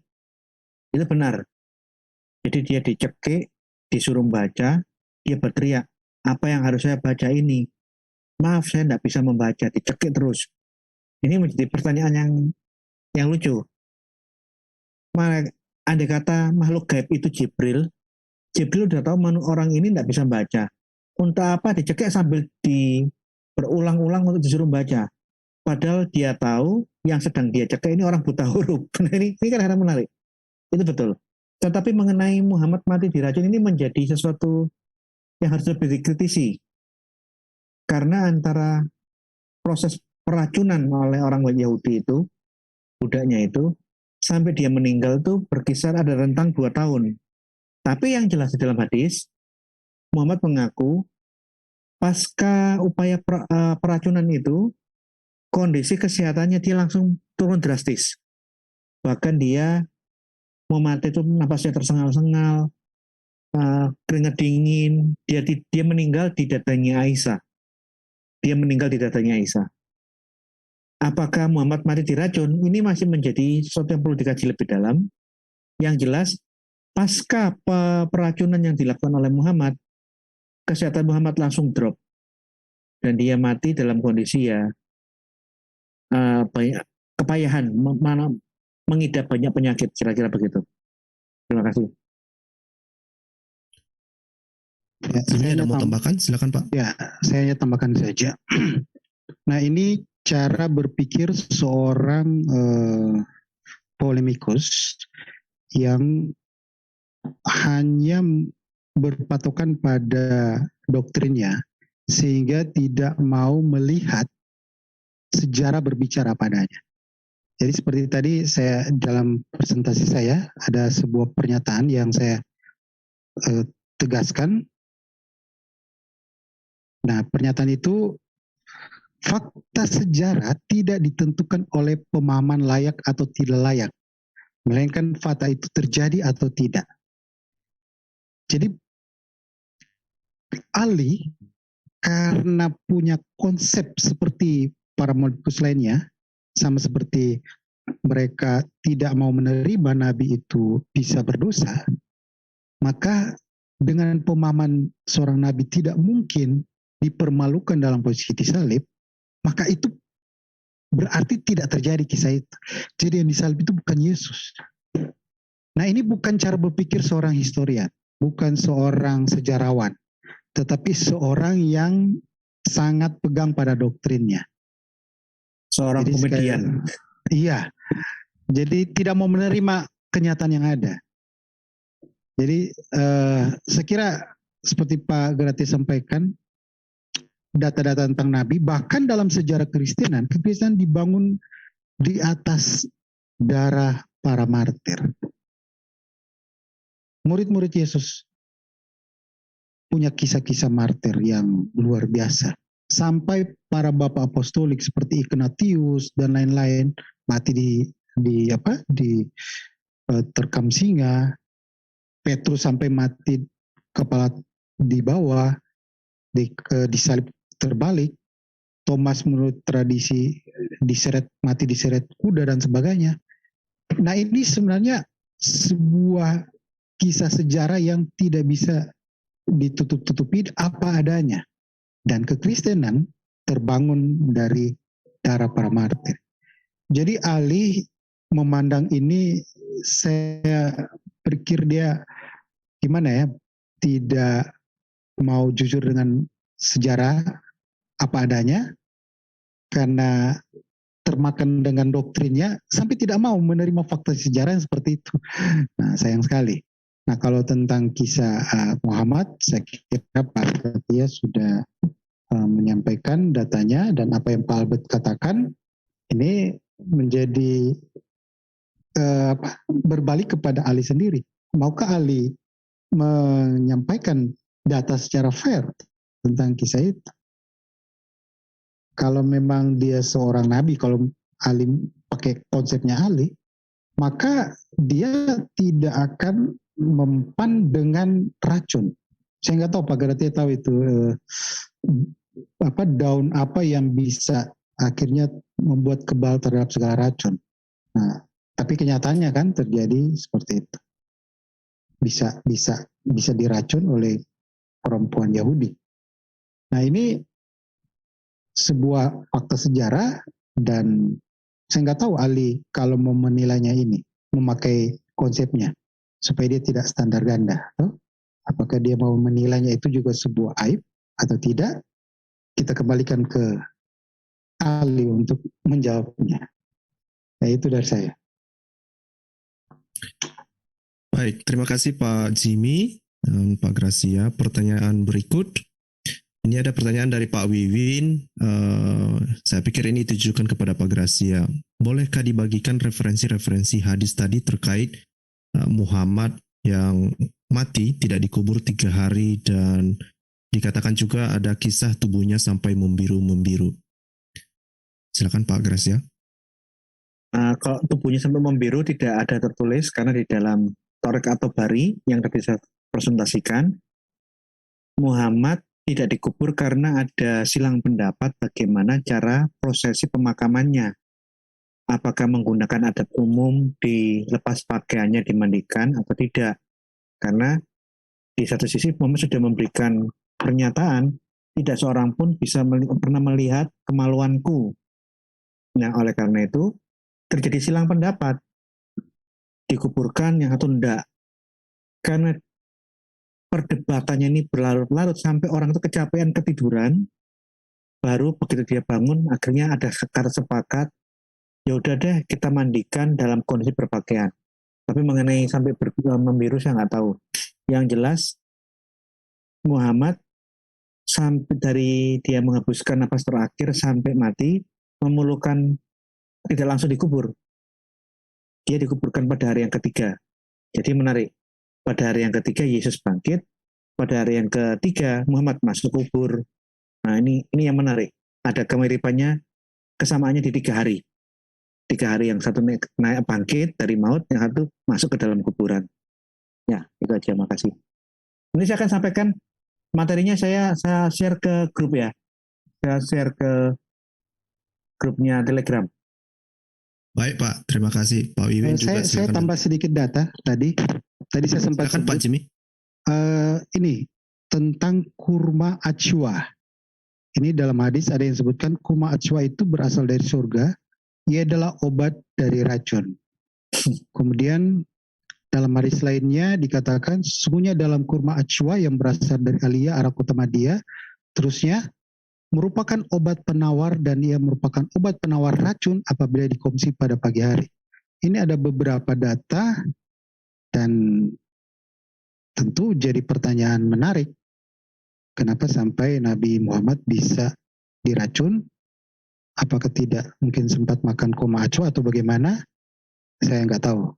itu benar. Jadi dia dicekik, disuruh baca, dia berteriak, apa yang harus saya baca ini? Maaf, saya tidak bisa membaca, dicekik terus. Ini menjadi pertanyaan yang lucu. Andai kata makhluk gaib itu Jibril udah tahu orang ini tidak bisa baca. Untuk apa dicekik sambil berulang-ulang untuk disuruh baca? Padahal dia tahu yang sedang dia cekik ini orang buta huruf. ini kan hal menarik. Itu betul. Tetapi mengenai Muhammad mati diracun ini menjadi sesuatu yang harus lebih dikritisi. Karena antara proses peracunan oleh orang Yahudi itu, budaknya itu, sampai dia meninggal itu berkisar ada rentang 2 tahun. Tapi yang jelas di dalam hadis, Muhammad mengaku pasca upaya peracunan itu, kondisi kesehatannya dia langsung turun drastis. Bahkan dia mau mati itu napasnya tersengal-sengal, keringat dingin, dia meninggal di dadanya Aisyah. Apakah Muhammad mati diracun? Ini masih menjadi sesuatu yang perlu dikaji lebih dalam. Yang jelas, pasca peracunan yang dilakukan oleh Muhammad, kesehatan Muhammad langsung drop. Dan dia mati dalam kondisi kepayahan, mengidap banyak penyakit, kira-kira begitu. Terima kasih. Ya, Ini ada mau tambahkan? Silakan Pak. Ya, saya hanya tambahkan saja. Nah, ini cara berpikir seorang polemikus yang hanya berpatokan pada doktrinnya, sehingga tidak mau melihat sejarah berbicara padanya. Jadi seperti tadi saya dalam presentasi saya ada sebuah pernyataan yang saya tegaskan. Nah, pernyataan itu, fakta sejarah tidak ditentukan oleh pemahaman layak atau tidak layak, melainkan fakta itu terjadi atau tidak. Jadi Ali karena punya konsep seperti para politikus lainnya, sama seperti mereka tidak mau menerima Nabi itu bisa berdosa, maka dengan pemahaman seorang Nabi tidak mungkin dipermalukan dalam posisi disalib, maka itu berarti tidak terjadi kisah itu. Jadi yang disalib itu bukan Yesus. Nah, ini bukan cara berpikir seorang historian, bukan seorang sejarawan, tetapi seorang yang sangat pegang pada doktrinnya. Seorang komedian. Iya. Jadi tidak mau menerima kenyataan yang ada. Jadi saya kira seperti Pak Grati sampaikan, data-data tentang Nabi, bahkan dalam sejarah Kristenan dibangun di atas darah para martir. Murid-murid Yesus punya kisah-kisah martir yang luar biasa. Sampai para bapak apostolik seperti Ignatius dan lain-lain mati di terkam singa. Petrus sampai mati kepala di bawah, disalib terbalik. Thomas menurut tradisi mati diseret kuda dan sebagainya. Nah, ini sebenarnya sebuah kisah sejarah yang tidak bisa ditutup-tutupi apa adanya. Dan kekristenan terbangun dari darah para martir. Jadi Ali memandang ini, saya pikir dia gimana ya, tidak mau jujur dengan sejarah apa adanya, karena termakan dengan doktrinnya sampai tidak mau menerima fakta sejarah yang seperti itu. Nah, sayang sekali. Nah, kalau tentang kisah Muhammad, saya kira Pak Setia sudah menyampaikan datanya, dan apa yang Pak Albert katakan ini menjadi berbalik kepada Ali sendiri. Maukah Ali menyampaikan data secara fair tentang kisah itu? Kalau memang dia seorang nabi, kalau Ali pakai konsepnya Ali, maka dia tidak akan mempan dengan racun. Saya nggak tahu Pak Grati tahu itu daun apa yang bisa akhirnya membuat kebal terhadap segala racun. Nah, tapi kenyataannya kan terjadi seperti itu. Bisa diracun oleh perempuan Yahudi. Nah, ini sebuah fakta sejarah, dan saya nggak tahu Ali kalau mau menilainya ini, memakai konsepnya supaya dia tidak standar ganda. Apakah dia mau menilainya itu juga sebuah aib atau tidak? Kita kembalikan ke Ali untuk menjawabnya. Ya, itu dari saya. Baik, terima kasih Pak Jimmy dan Pak Gracia. Pertanyaan berikut. Ini ada pertanyaan dari Pak Wiwin. Saya pikir ini ditujukan kepada Pak Gracia. Bolehkah dibagikan referensi-referensi hadis tadi terkait Muhammad yang mati tidak dikubur 3 hari, dan dikatakan juga ada kisah tubuhnya sampai membiru-membiru. Silakan Pak Gracia. Kalau tubuhnya sampai membiru tidak ada tertulis, karena di dalam Torek atau Bari yang tadi saya presentasikan, Muhammad tidak dikubur karena ada silang pendapat bagaimana cara prosesi pemakamannya. Apakah menggunakan adat umum, dilepas pakaiannya, dimandikan atau tidak. Karena di satu sisi Muhammad sudah memberikan pernyataan, tidak seorang pun bisa pernah melihat kemaluanku. Nah, oleh karena itu terjadi silang pendapat, dikuburkan yang atau tidak. Karena perdebatannya ini berlarut-larut sampai orang itu kecapean, ketiduran, baru begitu dia bangun akhirnya ada kata sepakat, ya udah deh kita mandikan dalam kondisi berpakaian. Tapi mengenai sampai membiru saya nggak tahu. Yang jelas Muhammad sampai dari dia menghembuskan napas terakhir sampai mati, memerlukan tidak langsung dikubur. Dia dikuburkan pada hari yang ketiga. Jadi menarik. Pada hari yang ketiga Yesus bangkit, pada hari yang ketiga Muhammad masuk kubur. Nah, ini yang menarik. Ada kemiripannya, kesamaannya di 3 hari. 3 hari, yang satu naik bangkit dari maut, yang satu masuk ke dalam kuburan. Ya, itu aja, makasih. Ini saya akan sampaikan materinya, saya share ke grup ya. Saya share ke grupnya Telegram. Baik Pak, terima kasih Pak Wiwin juga. Saya tambah sedikit data tadi saya sempat silakan Pak Jimmy. Ini tentang kurma ajwa. Ini dalam hadis ada yang sebutkan kurma ajwa itu berasal dari surga. Ia adalah obat dari racun. Kemudian dalam hadis lainnya dikatakan sesungguhnya dalam kurma ajwa yang berasal dari Aliyah, Arakota Madia, terusnya merupakan obat penawar, dan ia merupakan obat penawar racun apabila dikonsumsi pada pagi hari. ini ada beberapa data dan tentu jadi pertanyaan menarik. Kenapa sampai Nabi Muhammad bisa diracun? Apakah tidak mungkin sempat makan koma acu atau bagaimana? Saya nggak tahu.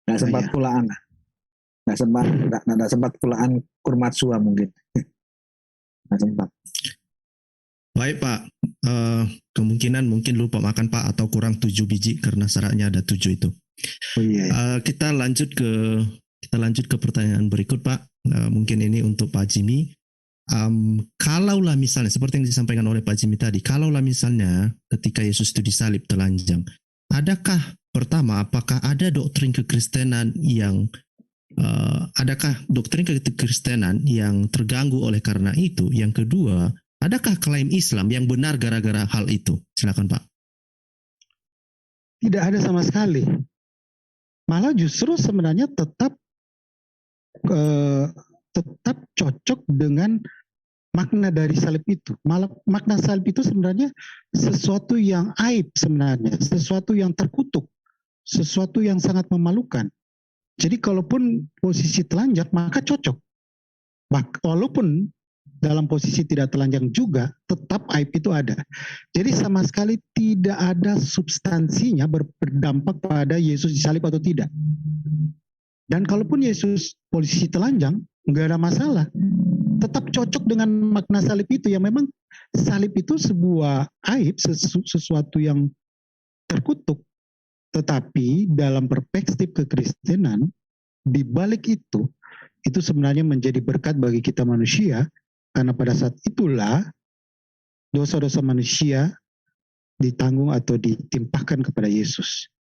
Nggak sempat Saya. pulaan. Nggak sempat pulaan kurma sua mungkin. Nggak sempat. Baik Pak, kemungkinan mungkin lupa makan Pak atau kurang 7 biji karena syaratnya ada 7 itu. Oh iya. Kita lanjut ke pertanyaan berikut Pak. Mungkin ini untuk Pak Jimmy. Kalaulah misalnya seperti yang disampaikan oleh Pak Jimmy tadi, kalaulah misalnya ketika Yesus itu disalib telanjang, adakah pertama apakah ada doktrin kekristenan yang terganggu oleh karena itu? Yang kedua, adakah klaim Islam yang benar gara-gara hal itu? Silakan Pak. Tidak ada sama sekali. Malah justru sebenarnya tetap cocok dengan makna dari salib itu. Malah makna salib itu sebenarnya sesuatu yang aib sebenarnya, sesuatu yang terkutuk, sesuatu yang sangat memalukan. Jadi kalaupun posisi telanjang maka cocok. Walaupun dalam posisi tidak telanjang juga tetap aib itu ada. Jadi sama sekali tidak ada substansinya berdampak pada Yesus disalib atau tidak. Dan kalaupun Yesus posisi telanjang nggak ada masalah. Tetap cocok dengan makna salib itu yang memang salib itu sebuah aib, sesuatu yang terkutuk. Tetapi dalam perspektif kekristenan, di balik itu sebenarnya menjadi berkat bagi kita manusia, karena pada saat itulah dosa-dosa manusia ditanggung atau ditimpahkan kepada Yesus.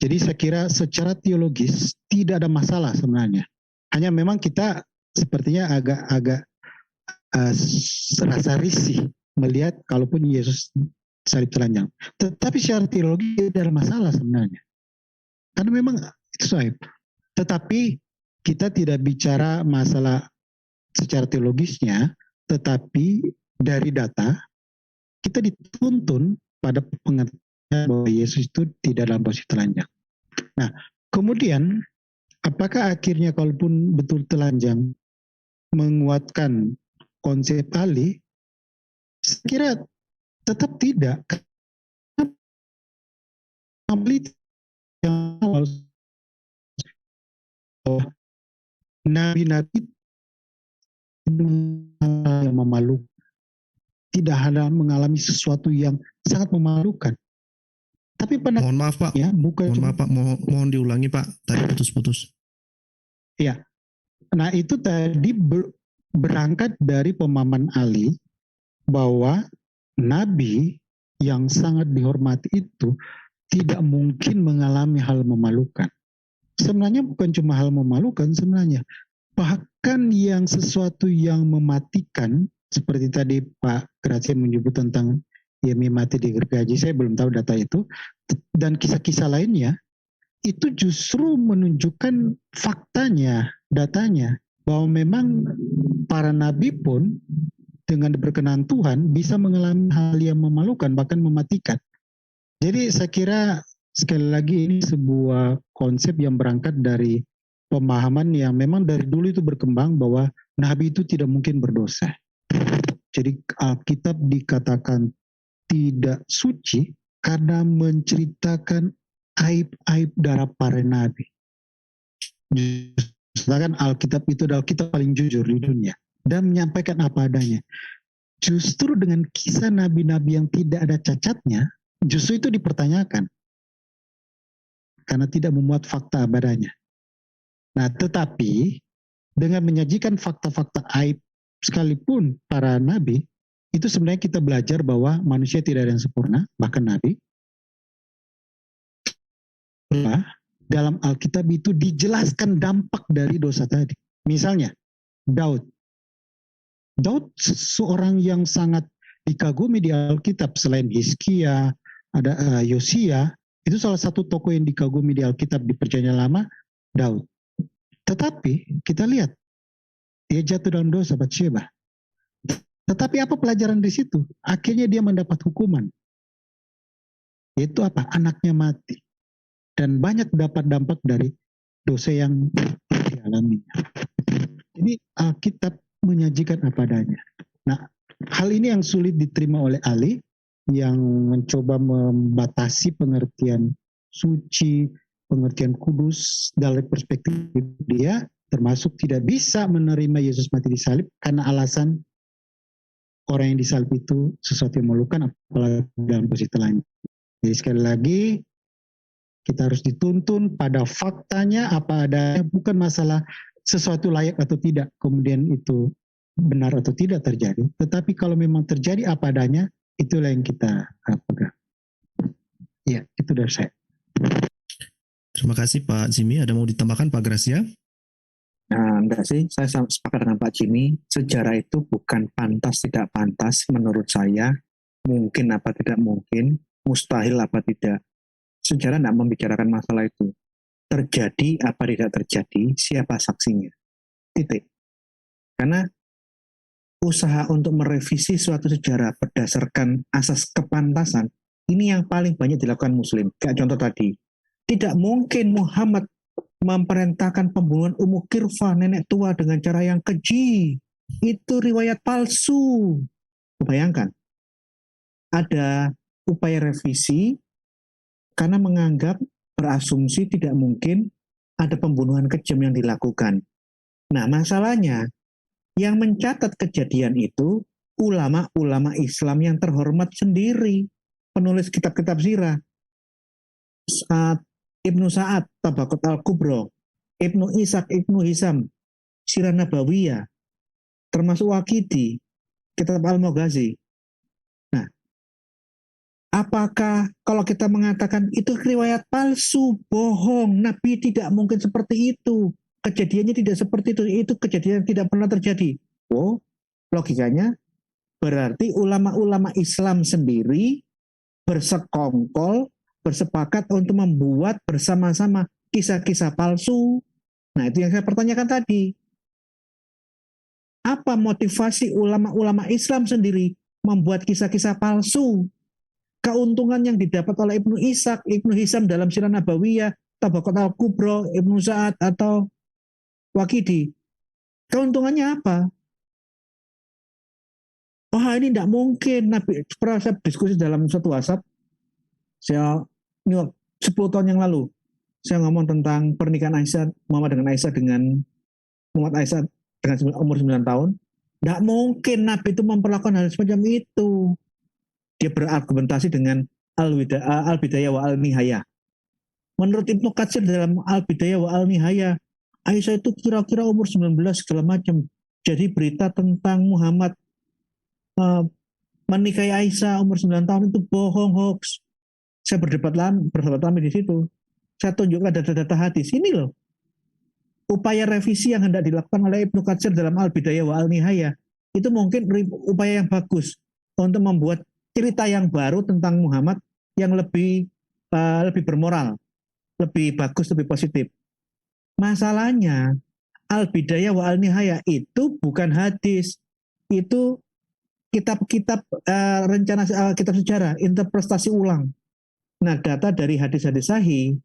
Jadi saya kira secara teologis tidak ada masalah sebenarnya. Hanya memang kita sepertinya agak serasa risih melihat kalaupun Yesus salib telanjang. Tetapi secara teologi tidak ada masalah sebenarnya. Karena memang itu aib. Tetapi kita tidak bicara masalah secara teologisnya, tetapi dari data kita dituntun pada pengertian bahwa Yesus itu tidak dalam posisi telanjang. Nah, kemudian apakah akhirnya kalaupun betul telanjang menguatkan konsep alih? Saya kira tetap tidak. Nabi-nabi yang memalukan, tidak ada mengalami sesuatu yang sangat memalukan. Tapi Mohon maaf Pak, ya, mohon diulangi Pak, tadi putus-putus. Ya, nah itu tadi berangkat dari pemahaman Ali bahwa Nabi yang sangat dihormati itu tidak mungkin mengalami hal memalukan. Sebenarnya bukan cuma hal memalukan sebenarnya. Bahkan yang sesuatu yang mematikan, seperti tadi Pak Gracia menyebut tentang Yemi mati di gergaji, saya belum tahu data itu, dan kisah-kisah lainnya, itu justru menunjukkan faktanya, datanya, bahwa memang para nabi pun dengan berkenan Tuhan bisa mengalami hal yang memalukan, bahkan mematikan. Jadi saya kira sekali lagi ini sebuah konsep yang berangkat dari pemahaman yang memang dari dulu itu berkembang bahwa nabi itu tidak mungkin berdosa. Jadi Alkitab dikatakan tidak suci karena menceritakan aib-aib dari para nabi. Sedangkan Alkitab itu adalah kitab paling jujur di dunia dan menyampaikan apa adanya. Justru dengan kisah nabi-nabi yang tidak ada cacatnya, justru itu dipertanyakan karena tidak memuat fakta adanya. Nah, tetapi dengan menyajikan fakta-fakta aib sekalipun para nabi, itu sebenarnya kita belajar bahwa manusia tidak ada yang sempurna, bahkan nabi. Dalam Alkitab itu dijelaskan dampak dari dosa tadi. Misalnya, Daud seorang yang sangat dikagumi di Alkitab, selain Hizkia, ada Yosia, itu salah satu tokoh yang dikagumi di Alkitab di Perjanjian Lama, Daud. Tetapi kita lihat, dia jatuh dalam dosa Batsyeba. Tetapi apa pelajaran di situ? Akhirnya dia mendapat hukuman. Yaitu apa? Anaknya mati. dan banyak dapat dampak dari dosa yang dialaminya. Jadi Alkitab menyajikan apa adanya. Nah, hal ini yang sulit diterima oleh Ali yang mencoba membatasi pengertian suci, pengertian kudus dari perspektif dia, termasuk tidak bisa menerima Yesus mati di salib karena alasan orang yang disalib itu sesuatu yang memalukan, apalagi dalam posisi telanjang. Jadi sekali lagi kita harus dituntun pada faktanya apa adanya, bukan masalah sesuatu layak atau tidak, kemudian itu benar atau tidak terjadi. Tetapi kalau memang terjadi apa adanya, itulah yang kita pegang. Ya, itu dari saya. Terima kasih Pak Jimmy. Ada mau ditambahkan Pak Gracia? Nah, enggak sih, saya sepakat dengan Pak Jimmy. Sejarah itu bukan pantas tidak pantas menurut saya, mungkin apa tidak mungkin, mustahil apa tidak. Sejarah tidak membicarakan masalah itu. Terjadi apa tidak terjadi, siapa saksinya. Titik. Karena usaha untuk merevisi suatu sejarah berdasarkan asas kepantasan, ini yang paling banyak dilakukan Muslim. Kayak contoh tadi, tidak mungkin Muhammad memerintahkan pembunuhan Ummu Kirfah, nenek tua, dengan cara yang keji. Itu riwayat palsu. Bayangkan, ada upaya revisi karena menganggap, berasumsi tidak mungkin ada pembunuhan kejam yang dilakukan. Nah, masalahnya, yang mencatat kejadian itu ulama-ulama Islam yang terhormat sendiri, penulis kitab-kitab sirah. Ibnu Sa'ad, Tabaqat al-Kubra, Ibnu Ishaq, Ibnu Hisam, Sirah Nabawiyah, termasuk Waqidi, kitab Al-Maghazi. Nah, apakah kalau kita mengatakan itu riwayat palsu, bohong, Nabi tidak mungkin seperti itu, kejadiannya tidak seperti itu kejadian tidak pernah terjadi. Oh, logikanya berarti ulama-ulama Islam sendiri bersekongkol, bersepakat untuk membuat bersama-sama kisah-kisah palsu. Nah, itu yang saya pertanyakan tadi. Apa motivasi ulama-ulama Islam sendiri membuat kisah-kisah palsu? Keuntungan yang didapat oleh Ibnu Ishaq, Ibnu Hisam dalam Sirah Nabawiyah, Tabaqat al-Kubra, Ibnu Sa'ad atau Waqidi, keuntungannya apa? Oh, ini tidak mungkin. Nabi pernah saya diskusi dalam satu WhatsApp, saya 10 tahun yang lalu, saya ngomong tentang pernikahan Aisyah, Muhammad dengan Aisyah dengan umur 9 tahun. Tidak mungkin Nabi itu memperlakukan hal semacam itu. Dia berargumentasi dengan Al-Bidayah wa Al-Nihayah. Menurut Ibnu Katsir dalam Al-Bidayah wa Al-Nihayah, Aisyah itu kira-kira umur 19 segala macam. Jadi berita tentang Muhammad menikahi Aisyah umur 9 tahun itu bohong, hoax. Saya berdebat lama di situ. Saya tunjukkan data-data hadis. Ini loh, upaya revisi yang hendak dilakukan oleh Ibnu Katsir dalam Al-Bidayah wa Al-Nihayah. Itu mungkin upaya yang bagus untuk membuat cerita yang baru tentang Muhammad yang lebih bermoral, lebih bagus, lebih positif. Masalahnya, Al-Bidayah wa Al-Nihayah itu bukan hadis. Itu kitab-kitab kitab sejarah, interpretasi ulang. Nah, data dari hadis-hadis sahih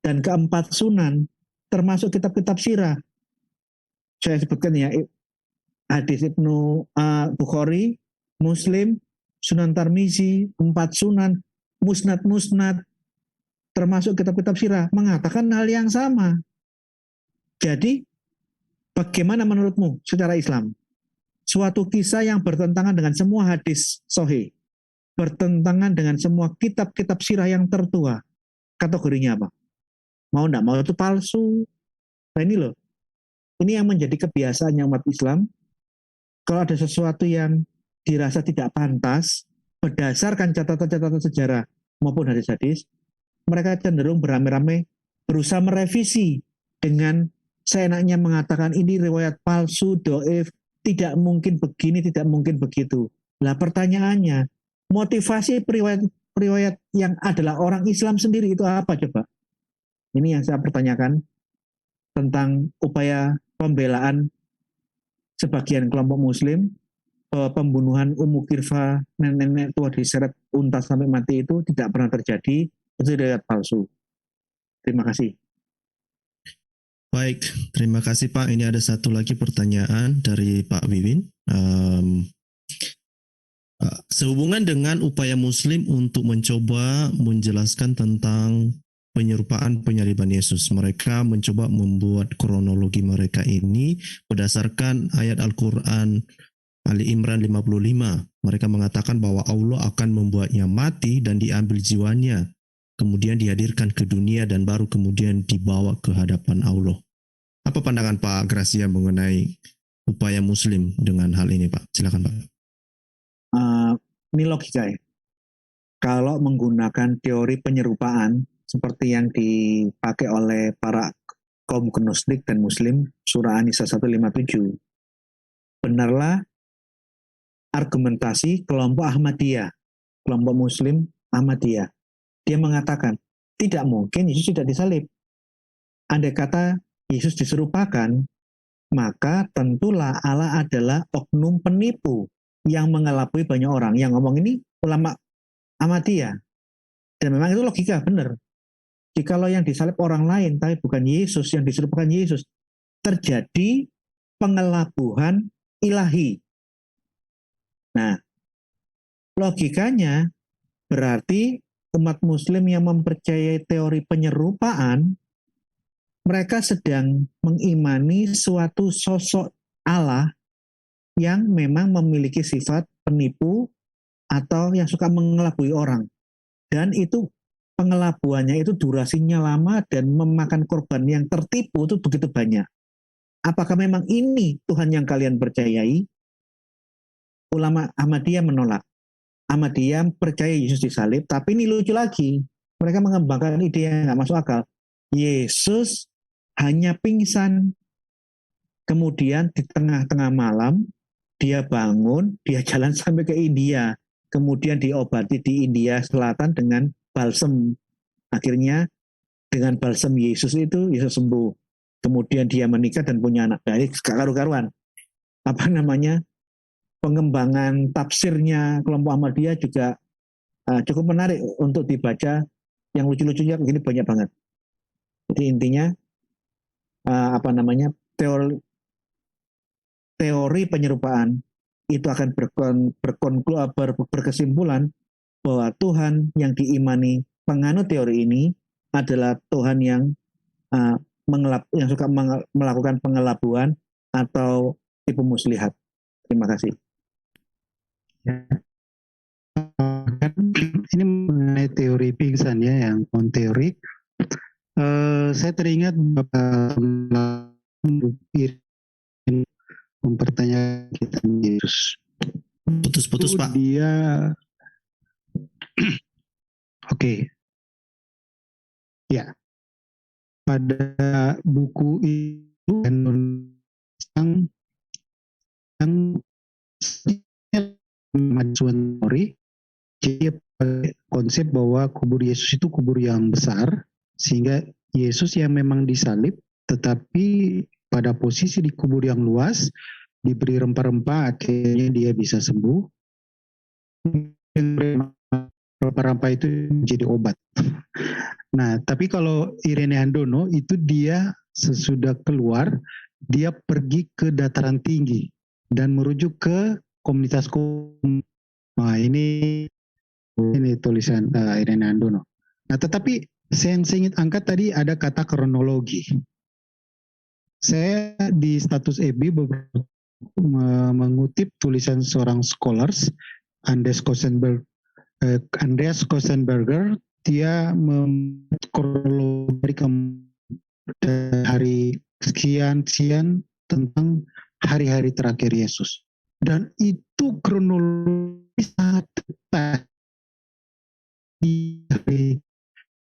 dan keempat sunan, termasuk kitab-kitab sirah. Saya sebutkan ya, hadis Ibnu Bukhari, Muslim, Sunan Tirmizi, 4 sunan, musnad, termasuk kitab-kitab sirah, mengatakan hal yang sama. Jadi, bagaimana menurutmu secara Islam? Suatu kisah yang bertentangan dengan semua hadis sahih, bertentangan dengan semua kitab-kitab sirah yang tertua, kategorinya apa? Mau enggak mau itu palsu. Nah, ini loh, ini yang menjadi kebiasaannya umat Islam. Kalau ada sesuatu yang dirasa tidak pantas, berdasarkan catatan-catatan sejarah maupun hadis-hadis, mereka cenderung beramai-ramai berusaha merevisi dengan seenaknya mengatakan ini riwayat palsu, doif, tidak mungkin begini, tidak mungkin begitu. Lah pertanyaannya, motivasi periwayat yang adalah orang Islam sendiri itu apa coba? Ini yang saya pertanyakan tentang upaya pembelaan sebagian kelompok Muslim bahwa pembunuhan Ummu Kirfah, nenek tua diseret unta sampai mati itu tidak pernah terjadi, itu riwayat palsu. Terima kasih. Baik, terima kasih Pak. Ini ada satu lagi pertanyaan dari Pak Wiwin. Sehubungan dengan upaya Muslim untuk mencoba menjelaskan tentang penyerupaan penyaliban Yesus, mereka mencoba membuat kronologi mereka ini berdasarkan ayat Al-Quran Ali Imran 55. Mereka mengatakan bahwa Allah akan membuatnya mati dan diambil jiwanya, kemudian dihadirkan ke dunia dan baru kemudian dibawa ke hadapan Allah. Apa pandangan Pak Gracia mengenai upaya Muslim dengan hal ini, Pak? Silakan, Pak. Ini logika ya. Kalau menggunakan teori penyerupaan seperti yang dipakai oleh para kaum gnostik dan Muslim, surah An-Nisa 157, benarlah argumentasi kelompok Ahmadiyah, kelompok Muslim Ahmadiyah. Dia mengatakan, tidak mungkin Yesus tidak disalib. Andai kata Yesus diserupakan, maka tentulah Allah adalah oknum penipu yang mengelabui banyak orang. Yang ngomong ini ulama Ahmadiyah. Dan memang itu logika, benar. Jikalau yang disalib orang lain, tapi bukan Yesus, yang diserupakan Yesus, terjadi pengelabuhan ilahi. Nah, logikanya berarti umat Muslim yang mempercayai teori penyerupaan, mereka sedang mengimani suatu sosok Allah yang memang memiliki sifat penipu atau yang suka mengelabui orang. Dan itu pengelabuannya itu durasinya lama dan memakan korban yang tertipu itu begitu banyak. Apakah memang ini Tuhan yang kalian percayai? Ulama Ahmadiyah menolak. Ahmadiyah percaya Yesus disalib, tapi ini lucu lagi. Mereka mengembangkan ide yang nggak masuk akal. Yesus hanya pingsan. Kemudian di tengah-tengah malam, dia bangun, dia jalan sampai ke India. Kemudian diobati di India Selatan dengan balsem. Akhirnya dengan balsem Yesus itu, Yesus sembuh. Kemudian dia menikah dan punya anak. Dari karu-karuan. Apa namanya? Pengembangan tafsirnya kelompok Ahmadiyah juga cukup menarik untuk dibaca. Yang lucu-lucunya begini banyak banget. Jadi intinya teori penyerupaan itu akan berkesimpulan bahwa Tuhan yang diimani penganut teori ini adalah Tuhan yang yang suka melakukan pengelabuan atau tipu muslihat. Terima kasih. Ya. Ini mengenai teori pingsan ya, yang on teori. Saya teringat Bapak mempertanyakan kita Yesus. Putus-putus, Pak. Dia Oke. Ya. Pada buku itu yang teori, dia konsep bahwa kubur Yesus itu kubur yang besar, sehingga Yesus yang memang disalib, tetapi pada posisi di kubur yang luas, diberi rempah-rempah, akhirnya dia bisa sembuh. Rempah-rempah itu menjadi obat. Nah, tapi kalau Irene Handono itu dia sesudah keluar, dia pergi ke dataran tinggi dan merujuk ke komunitas komunitas. Nah, ini tulisan Irene Handono. Nah, tetapi saya ingin angkat tadi ada kata kronologi. Saya di status EB mengutip tulisan seorang scholars, Andreas Kosenberger, dia membuat kronologi dari hari sekian tentang hari-hari terakhir Yesus. Dan itu kronologi sangat tepat. Di hari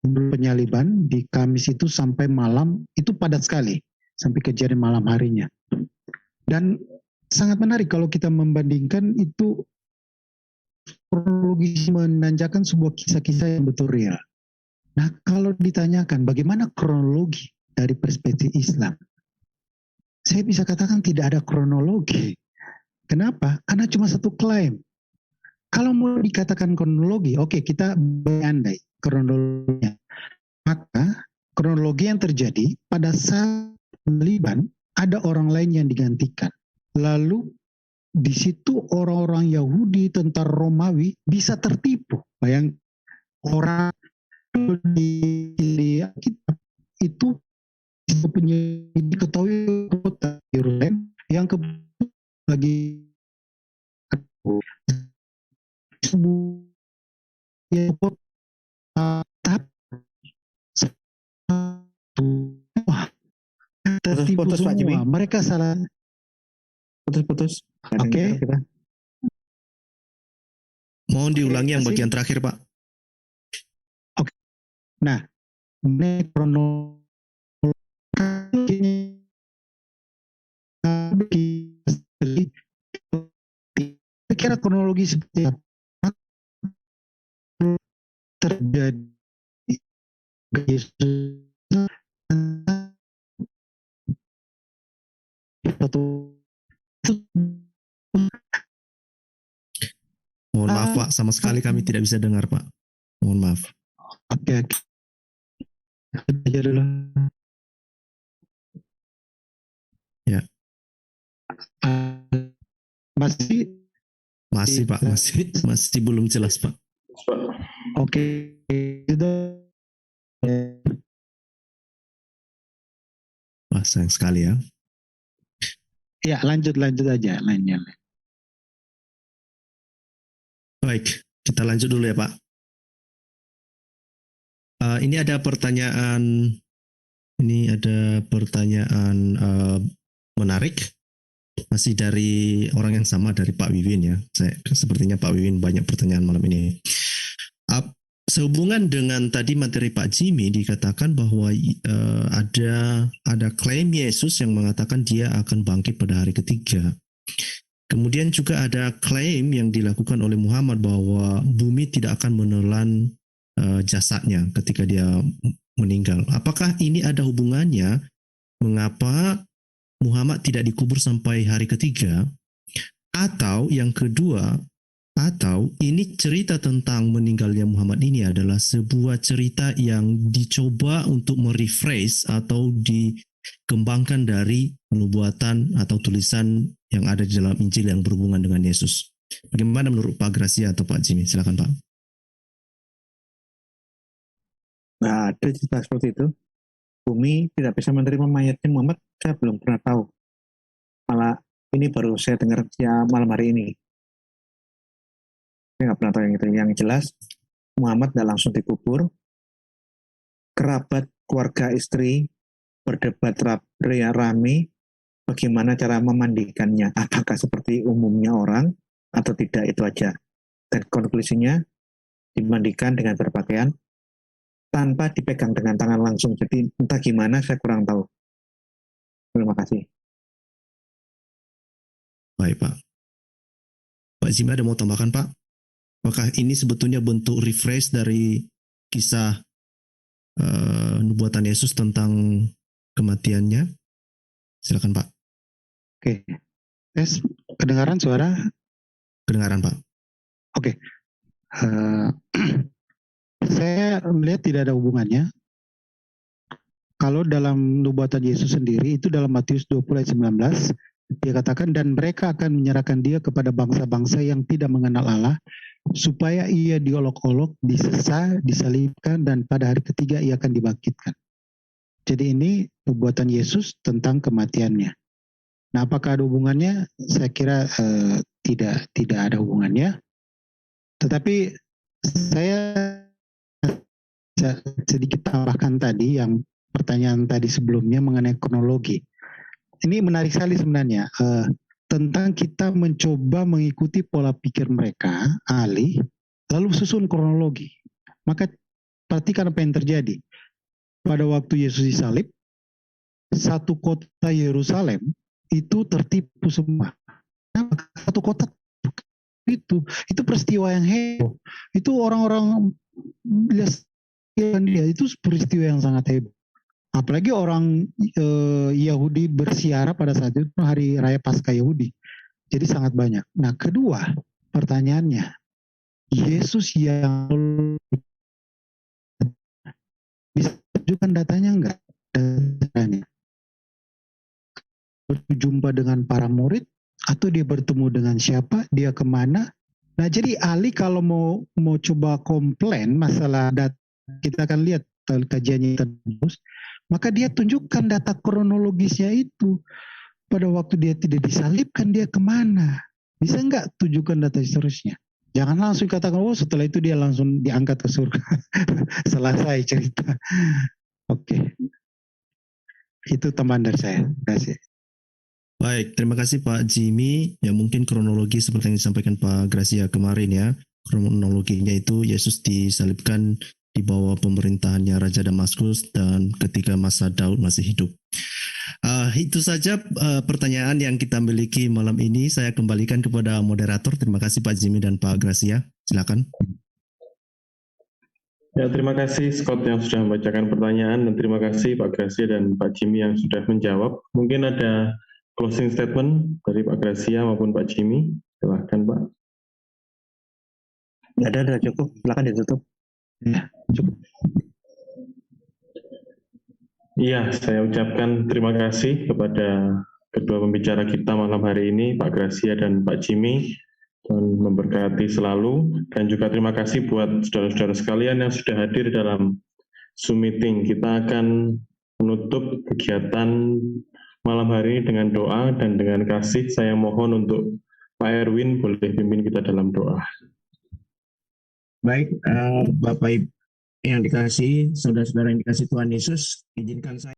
penyaliban di Kamis itu sampai malam itu padat sekali sampai kejadian malam harinya. Dan sangat menarik kalau kita membandingkan itu kronologi menanjakan sebuah kisah-kisah yang betul real. Nah, kalau ditanyakan bagaimana kronologi dari perspektif Islam, saya bisa katakan tidak ada kronologi. Kenapa? Karena cuma satu klaim. Kalau mau dikatakan kronologi, oke, kita berandai kronologinya. Maka kronologi yang terjadi pada saat Liban ada orang lain yang digantikan. Lalu di situ orang-orang Yahudi, tentara Romawi bisa tertipu. Bayang orang di Alkitab itu diketahui kota Yerusalem yang lagi yang tertipu Putus-putus, Pak Jimmy. semua. Mereka salah. Putus-putus. Oke. Mohon diulangi yang Masih? bagian terakhir, Pak. Nah, ini kronologi kira kronologi seperti apa terjadi Mohon maaf, Pak. Sama sekali kami tidak bisa dengar, Pak. Mohon maaf. Oke. Aja dulu. Ya. Masih Masih, Pak. Masih belum jelas, Pak. oke. Itu Wah, sayang sekali ya. ya lanjut aja lainnya. Baik, kita lanjut dulu ya, Pak. Ini ada pertanyaan menarik, masih dari orang yang sama, dari Pak Wiwin ya. Sepertinya Pak Wiwin banyak pertanyaan malam ini. Sehubungan dengan tadi materi Pak Jimmy, dikatakan bahwa ada klaim Yesus yang mengatakan dia akan bangkit pada hari ketiga. Kemudian juga ada klaim yang dilakukan oleh Muhammad bahwa bumi tidak akan menelan jasadnya ketika dia meninggal. Apakah ini ada hubungannya mengapa Muhammad tidak dikubur sampai hari ketiga? Atau yang kedua, atau ini cerita tentang meninggalnya Muhammad ini adalah sebuah cerita yang dicoba untuk merephrase atau dikembangkan dari nubuatan atau tulisan yang ada di dalam Injil yang berhubungan dengan Yesus. Bagaimana menurut Pak Gracia atau Pak Jimmy? Silakan, Pak. Nggak ada cerita seperti itu. Bumi tidak bisa menerima mayatnya Muhammad, saya belum pernah tahu. Malah ini baru saya dengar ya malam hari ini. Saya nggak pernah tahu yang itu. Yang jelas Muhammad tidak langsung dikubur. Kerabat, keluarga, istri berdebat rame bagaimana cara memandikannya. Apakah seperti umumnya orang atau tidak, itu aja. Dan konklusinya dimandikan dengan berpakaian tanpa dipegang dengan tangan langsung. Jadi entah gimana saya kurang tahu. Terima kasih. Baik, Pak. Pak Jimmy ada mau tambahkan, Pak? Apakah ini sebetulnya bentuk refresh dari kisah nubuatan Yesus tentang kematiannya? Silakan, Pak. Oke. Tes, kedengaran suara? Kedengaran, Pak. Oke. Saya melihat tidak ada hubungannya. Kalau dalam nubuatan Yesus sendiri, itu dalam Matius 20 ayat 19, dia katakan, dan mereka akan menyerahkan dia kepada bangsa-bangsa yang tidak mengenal Allah, supaya ia diolok-olok, disesah, disalibkan, dan pada hari ketiga ia akan dibangkitkan. Jadi ini nubuatan Yesus tentang kematiannya. Nah, apakah ada hubungannya? Saya kira tidak ada hubungannya. Tetapi saya sedikit tambahkan tadi yang pertanyaan tadi sebelumnya mengenai kronologi. Ini menarik sekali sebenarnya. Tentang kita mencoba mengikuti pola pikir mereka, alih, lalu susun kronologi. Maka perhatikan apa yang terjadi. Pada waktu Yesus disalib, satu kota Yerusalem itu tertipu semua. Satu kota itu peristiwa yang heboh. Itu orang-orang lihat dia, itu peristiwa yang sangat heboh. Apalagi orang Yahudi bersiara pada saat itu hari raya Paskah Yahudi. Jadi sangat banyak. Nah, kedua pertanyaannya, Yesus yang bisa tunjukkan datanya enggak? Datanya. Berjumpa dengan para murid, atau dia bertemu dengan siapa, dia kemana. Nah, jadi ahli kalau mau coba komplain masalah data, kita akan lihat kajiannya terus, maka dia tunjukkan data kronologisnya itu. Pada waktu dia tidak disalibkan, dia kemana? Bisa enggak tunjukkan data seterusnya? Jangan langsung katakan, oh setelah itu dia langsung diangkat ke surga. Selesai cerita. Oke. Itu tambahan dari saya. Terima kasih. Baik, terima kasih Pak Jimmy. Ya mungkin kronologi seperti yang disampaikan Pak Gracia kemarin ya. Kronologinya itu Yesus disalibkan di bawah pemerintahannya Raja Damaskus dan ketika masa Daud masih hidup. Itu saja pertanyaan yang kita miliki malam ini. Saya kembalikan kepada moderator. Terima kasih Pak Jimmy dan Pak Gracia. Silakan. Ya, terima kasih Scott yang sudah membacakan pertanyaan dan terima kasih Pak Gracia dan Pak Jimmy yang sudah menjawab. Mungkin ada closing statement dari Pak Gracia maupun Pak Jimmy. Silakan Pak. Nggak ada, cukup. Silakan ditutup. Ya, cukup. Iya, saya ucapkan terima kasih kepada kedua pembicara kita malam hari ini, Pak Gracia dan Pak Jimmy, dan memberkati selalu. Dan juga terima kasih buat saudara-saudara sekalian yang sudah hadir dalam Zoom meeting. Kita akan menutup kegiatan malam hari ini dengan doa dan dengan kasih. Saya mohon untuk Pak Erwin boleh pimpin kita dalam doa. Baik, Bapak Ibu yang dikasih, saudara-saudara yang dikasih Tuhan Yesus, izinkan saya